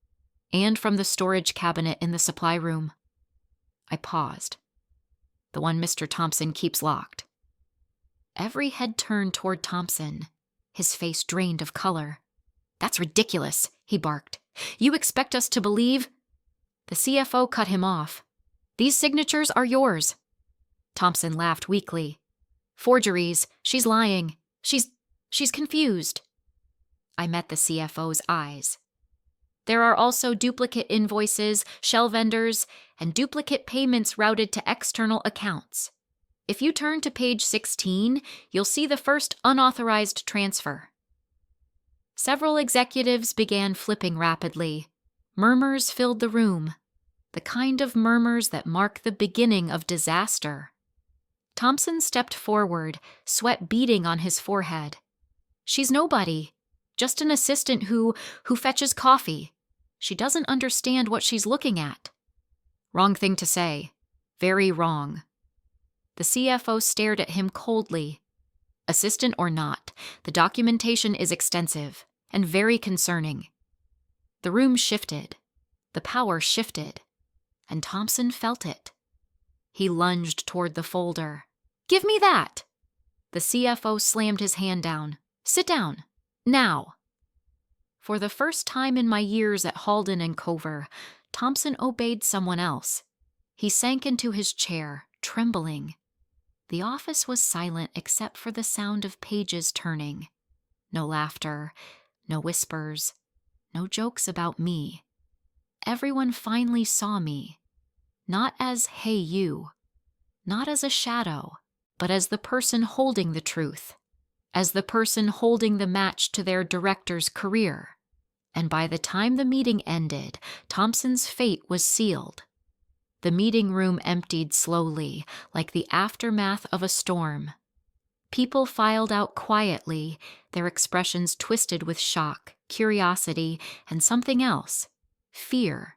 "and from the storage cabinet in the supply room." I paused. "The one Mr. Thompson keeps locked." Every head turned toward Thompson, his face drained of color. "That's ridiculous," he barked. "You expect us to believe—" The CFO cut him off. "These signatures are yours." Thompson laughed weakly. "Forgeries. She's lying. She's confused." I met the CFO's eyes. "There are also duplicate invoices, shell vendors, and duplicate payments routed to external accounts. If you turn to page 16, you'll see the first unauthorized transfer." Several executives began flipping rapidly. Murmurs filled the room, the kind of murmurs that mark the beginning of disaster. Thompson stepped forward, sweat beading on his forehead. "She's nobody, just an assistant who fetches coffee. She doesn't understand what she's looking at." "Wrong thing to say. Very wrong." The CFO stared at him coldly. "Assistant or not, the documentation is extensive and very concerning." The room shifted. The power shifted. And Thompson felt it. He lunged toward the folder. "Give me that!" The CFO slammed his hand down. "Sit down. Now." For the first time in my years at Halden and Cover, Thompson obeyed someone else. He sank into his chair, trembling. The office was silent except for the sound of pages turning. No laughter, no whispers, no jokes about me. Everyone finally saw me, not as "Hey you," not as a shadow, but as the person holding the truth, as the person holding the match to their director's career. And by the time the meeting ended, Thompson's fate was sealed. The meeting room emptied slowly, like the aftermath of a storm. People filed out quietly, their expressions twisted with shock, curiosity, and something else. Fear.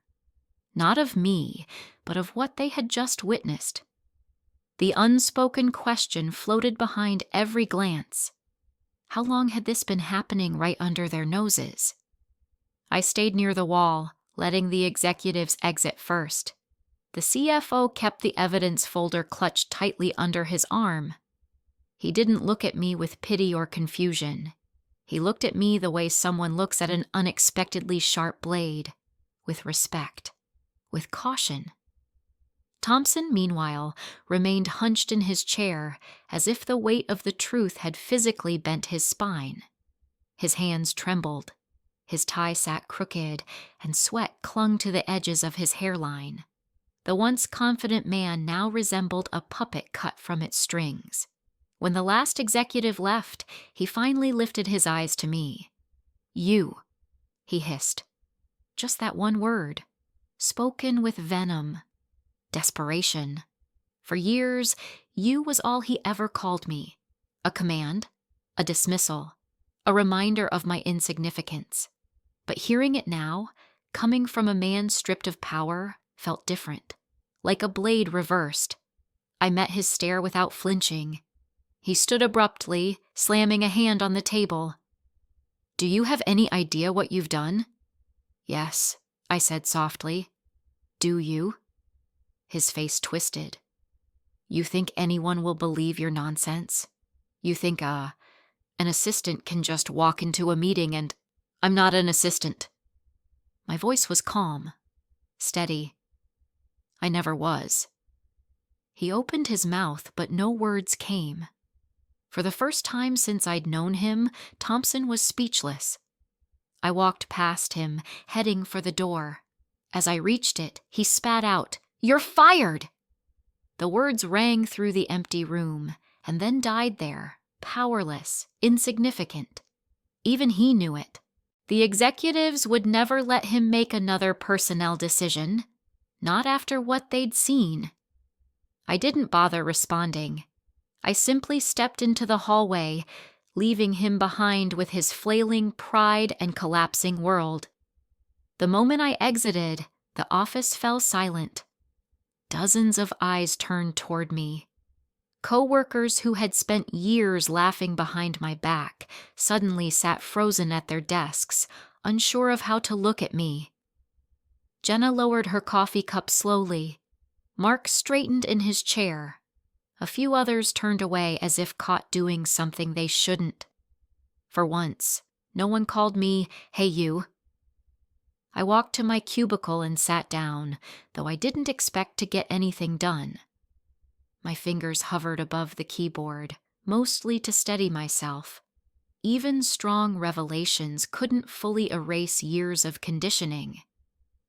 Not of me, but of what they had just witnessed. The unspoken question floated behind every glance. How long had this been happening right under their noses? I stayed near the wall, letting the executives exit first. The CFO kept the evidence folder clutched tightly under his arm. He didn't look at me with pity or confusion. He looked at me the way someone looks at an unexpectedly sharp blade. With respect, with caution. Thompson, meanwhile, remained hunched in his chair, as if the weight of the truth had physically bent his spine. His hands trembled, his tie sat crooked, and sweat clung to the edges of his hairline. The once confident man now resembled a puppet cut from its strings. When the last executive left, he finally lifted his eyes to me. "You," he hissed. Just that one word, spoken with venom. desperation. For years, you was all he ever called me. A command, a dismissal, a reminder of my insignificance. But hearing it now, coming from a man stripped of power, felt different, like a blade reversed. I met his stare without flinching. He stood abruptly, slamming a hand on the table. "Do you have any idea what you've done?" "Yes," I said softly. "Do you?" His face twisted. "You think anyone will believe your nonsense? You think, an assistant can just walk into a meeting and—" "I'm not an assistant." My voice was calm, steady. I never was. He opened his mouth, but no words came. For the first time since I'd known him, Thompson was speechless. I walked past him, heading for the door. As I reached it, he spat out, "You're fired!" The words rang through the empty room, and then died there, powerless, insignificant. Even he knew it. The executives would never let him make another personnel decision, not after what they'd seen. I didn't bother responding. I simply stepped into the hallway, leaving him behind with his flailing pride and collapsing world. The moment I exited, the office fell silent. Dozens of eyes turned toward me. Co-workers who had spent years laughing behind my back suddenly sat frozen at their desks, unsure of how to look at me. Jenna lowered her coffee cup slowly. Mark straightened in his chair. A few others turned away as if caught doing something they shouldn't. For once, no one called me, "Hey, you." I walked to my cubicle and sat down, though I didn't expect to get anything done. My fingers hovered above the keyboard, mostly to steady myself. Even strong revelations couldn't fully erase years of conditioning.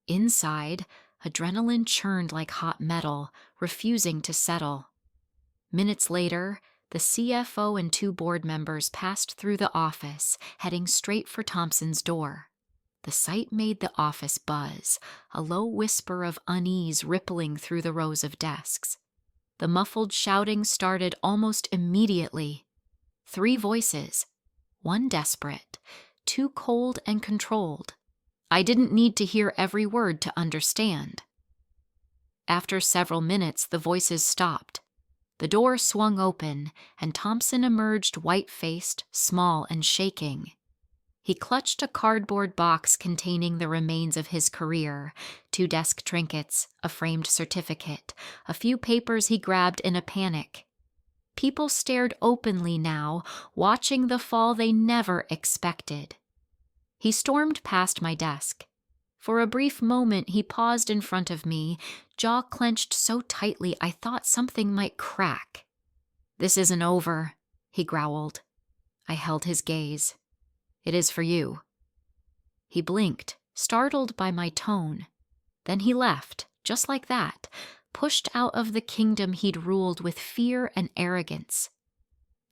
Inside, adrenaline churned like hot metal, refusing to settle. Minutes later, the CFO and 2 board members passed through the office, heading straight for Thompson's door. The sight made the office buzz, a low whisper of unease rippling through the rows of desks. The muffled shouting started almost immediately. 3 voices, 1 desperate, 2 cold and controlled. I didn't need to hear every word to understand. After several minutes, the voices stopped. The door swung open, and Thompson emerged white-faced, small, and shaking. He clutched a cardboard box containing the remains of his career, 2 desk trinkets, a framed certificate, a few papers he grabbed in a panic. People stared openly now, watching the fall they never expected. He stormed past my desk. For a brief moment, he paused in front of me, jaw clenched so tightly I thought something might crack. "This isn't over," he growled. I held his gaze. "It is for you." He blinked, startled by my tone. Then he left, just like that, pushed out of the kingdom he'd ruled with fear and arrogance.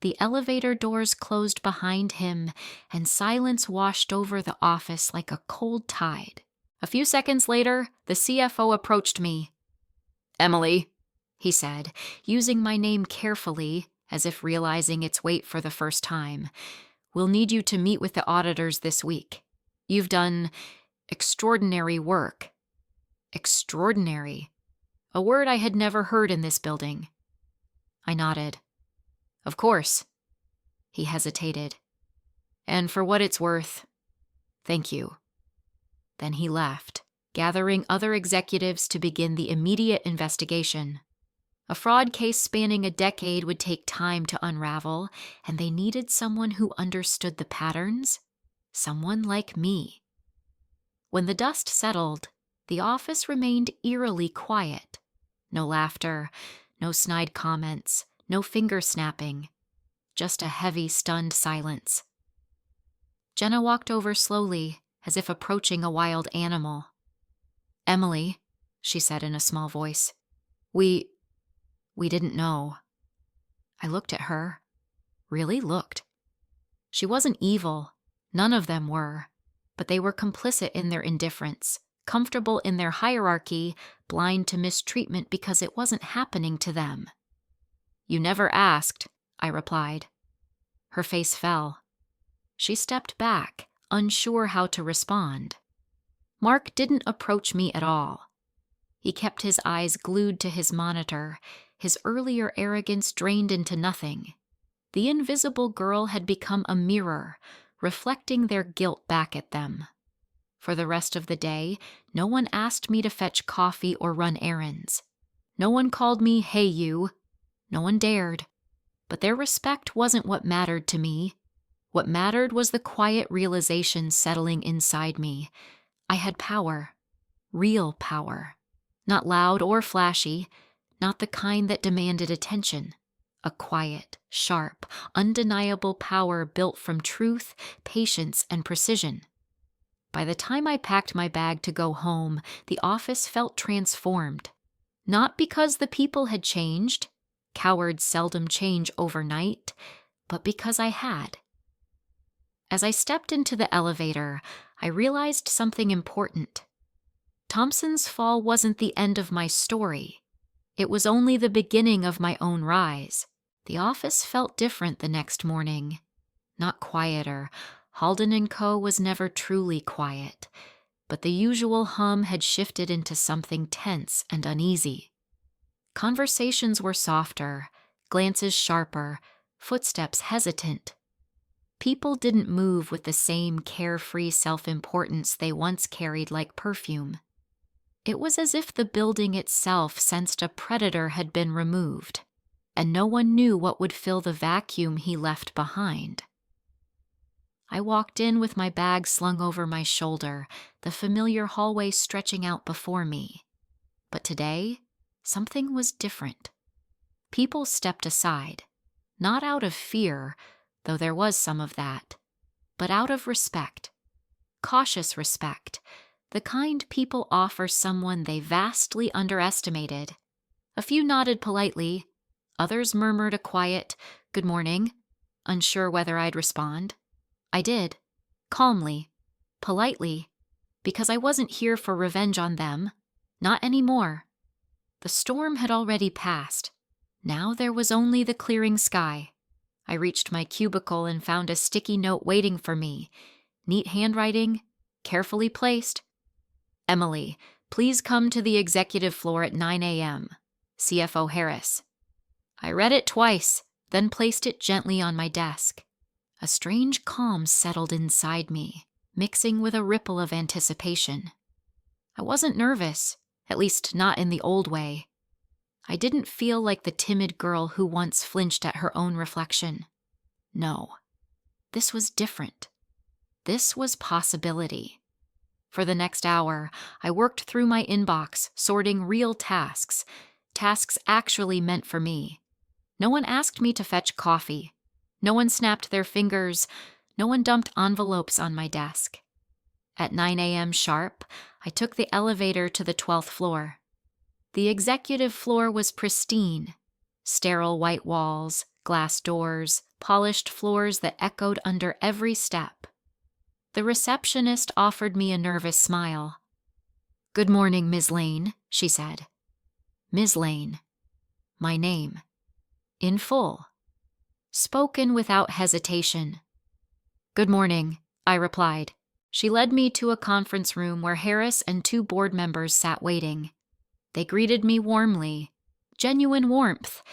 The elevator doors closed behind him, and silence washed over the office like a cold tide. A few seconds later, the CFO approached me. "Emily," he said, using my name carefully, as if realizing its weight for the first time, "we'll need you to meet with the auditors this week. You've done extraordinary work." Extraordinary. A word I had never heard in this building. I nodded. "Of course." He hesitated. "And for what it's worth, thank you." Then he left, gathering other executives to begin the immediate investigation. A fraud case spanning a decade would take time to unravel, and they needed someone who understood the patterns, someone like me. When the dust settled, the office remained eerily quiet. No laughter, no snide comments, no finger snapping, just a heavy, stunned silence. Jenna walked over slowly, as if approaching a wild animal. "Emily," she said in a small voice, we didn't know." I looked at her. Really looked. She wasn't evil. None of them were. But they were complicit in their indifference, comfortable in their hierarchy, blind to mistreatment because it wasn't happening to them. "You never asked," I replied. Her face fell. She stepped back, unsure how to respond. Mark didn't approach me at all. He kept his eyes glued to his monitor, his earlier arrogance drained into nothing. The invisible girl had become a mirror, reflecting their guilt back at them. For the rest of the day, no one asked me to fetch coffee or run errands. No one called me, "Hey, you." No one dared. But their respect wasn't what mattered to me. What mattered was the quiet realization settling inside me. I had power. Real power. Not loud or flashy. Not the kind that demanded attention. A quiet, sharp, undeniable power built from truth, patience, and precision. By the time I packed my bag to go home, the office felt transformed. Not because the people had changed. Cowards seldom change overnight, but because I had. As I stepped into the elevator, I realized something important. Thompson's fall wasn't the end of my story. It was only the beginning of my own rise. The office felt different the next morning. Not quieter. Halden & Co. was never truly quiet, but the usual hum had shifted into something tense and uneasy. Conversations were softer, glances sharper, footsteps hesitant. People didn't move with the same carefree self-importance they once carried like perfume. It was as if the building itself sensed a predator had been removed, and no one knew what would fill the vacuum he left behind. I walked in with my bag slung over my shoulder, the familiar hallway stretching out before me. But today, something was different. People stepped aside, not out of fear, though there was some of that, but out of respect. Cautious respect, the kind people offer someone they vastly underestimated. A few nodded politely, others murmured a quiet, "Good morning," unsure whether I'd respond. I did, calmly, politely, because I wasn't here for revenge on them. Not anymore. The storm had already passed. Now there was only the clearing sky. I reached my cubicle and found a sticky note waiting for me. Neat handwriting, carefully placed. "Emily, please come to the executive floor at 9 a.m. CFO Harris." I read it twice, then placed it gently on my desk. A strange calm settled inside me, mixing with a ripple of anticipation. I wasn't nervous, at least not in the old way. I didn't feel like the timid girl who once flinched at her own reflection. No, this was different. This was possibility. For the next hour, I worked through my inbox, sorting real tasks actually meant for me. No one asked me to fetch coffee. No one snapped their fingers. No one dumped envelopes on my desk. At 9 a.m. sharp, I took the elevator to the 12th floor. The executive floor was pristine. Sterile white walls, glass doors, polished floors that echoed under every step. The receptionist offered me a nervous smile. "Good morning, Ms. Lane," she said. Ms. Lane. My name. In full. Spoken without hesitation. "Good morning," I replied. She led me to a conference room where Harris and 2 board members sat waiting. They greeted me warmly. Genuine warmth,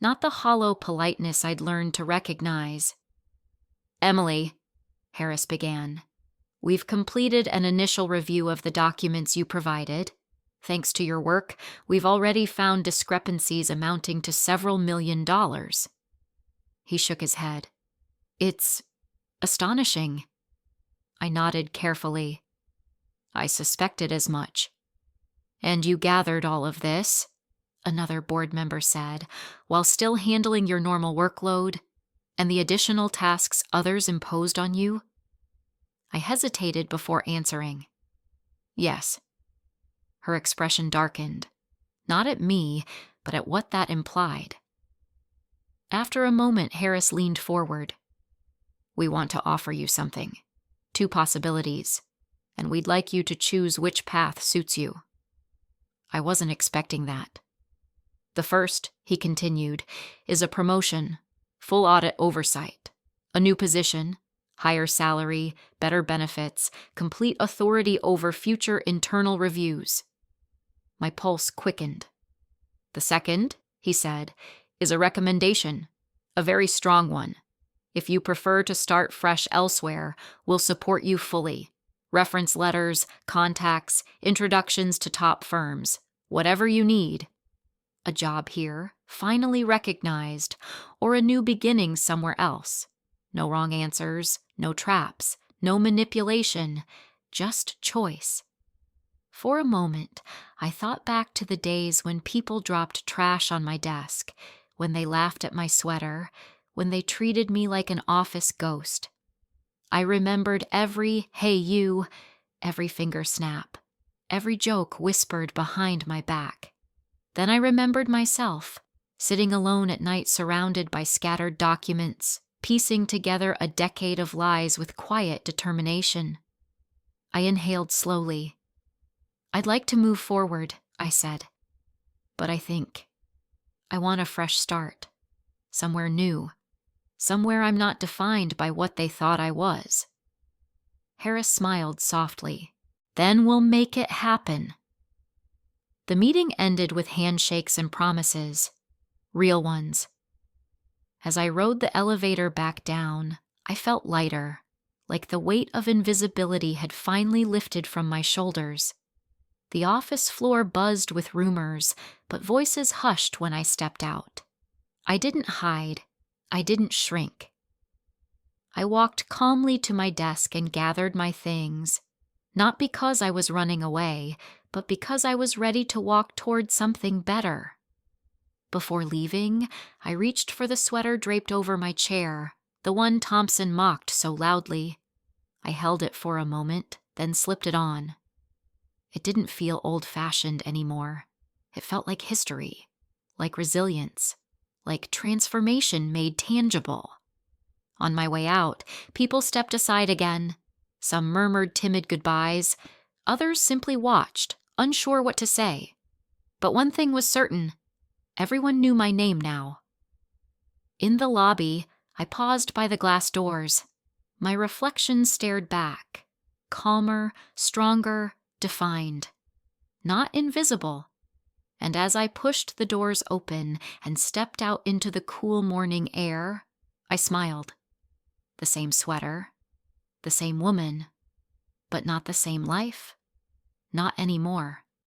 not the hollow politeness I'd learned to recognize. "Emily," Harris began, "we've completed an initial review of the documents you provided. Thanks to your work, we've already found discrepancies amounting to several $1,000,000. He shook his head. "It's astonishing." I nodded carefully. "I suspected as much." "And you gathered all of this," another board member said, "while still handling your normal workload and the additional tasks others imposed on you?" I hesitated before answering. "Yes." Her expression darkened, not at me, but at what that implied. After a moment, Harris leaned forward. "We want to offer you something. 2 possibilities. and we'd like you to choose which path suits you." I wasn't expecting that. "The first," he continued, "is a promotion, full audit oversight, a new position, higher salary, better benefits, complete authority over future internal reviews." My pulse quickened. "The second," he said, "is a recommendation, a very strong one. If you prefer to start fresh elsewhere, we'll support you fully. Reference letters, contacts, introductions to top firms, whatever you need. A job here, finally recognized, or a new beginning somewhere else. No wrong answers, no traps, no manipulation, just choice." For a moment, I thought back to the days when people dropped trash on my desk, when they laughed at my sweater, when they treated me like an office ghost. I remembered every "hey you," every finger snap, every joke whispered behind my back. Then I remembered myself, sitting alone at night surrounded by scattered documents, piecing together a decade of lies with quiet determination. I inhaled slowly. "I'd like to move forward," I said. "But I want a fresh start. Somewhere new. Somewhere I'm not defined by what they thought I was." Harris smiled softly. "Then we'll make it happen." The meeting ended with handshakes and promises. Real ones. As I rode the elevator back down, I felt lighter, like the weight of invisibility had finally lifted from my shoulders. The office floor buzzed with rumors, but voices hushed when I stepped out. I didn't hide. I didn't shrink. I walked calmly to my desk and gathered my things, not because I was running away, but because I was ready to walk toward something better. Before leaving, I reached for the sweater draped over my chair, the one Thompson mocked so loudly. I held it for a moment, then slipped it on. It didn't feel old-fashioned anymore. It felt like history, like resilience, like transformation made tangible. On my way out, people stepped aside again. Some murmured timid goodbyes. Others simply watched, unsure what to say. But one thing was certain. Everyone knew my name now. In the lobby, I paused by the glass doors. My reflection stared back. Calmer, stronger, defined. Not invisible. And as I pushed the doors open and stepped out into the cool morning air, I smiled. The same sweater, the same woman, but not the same life. Not anymore.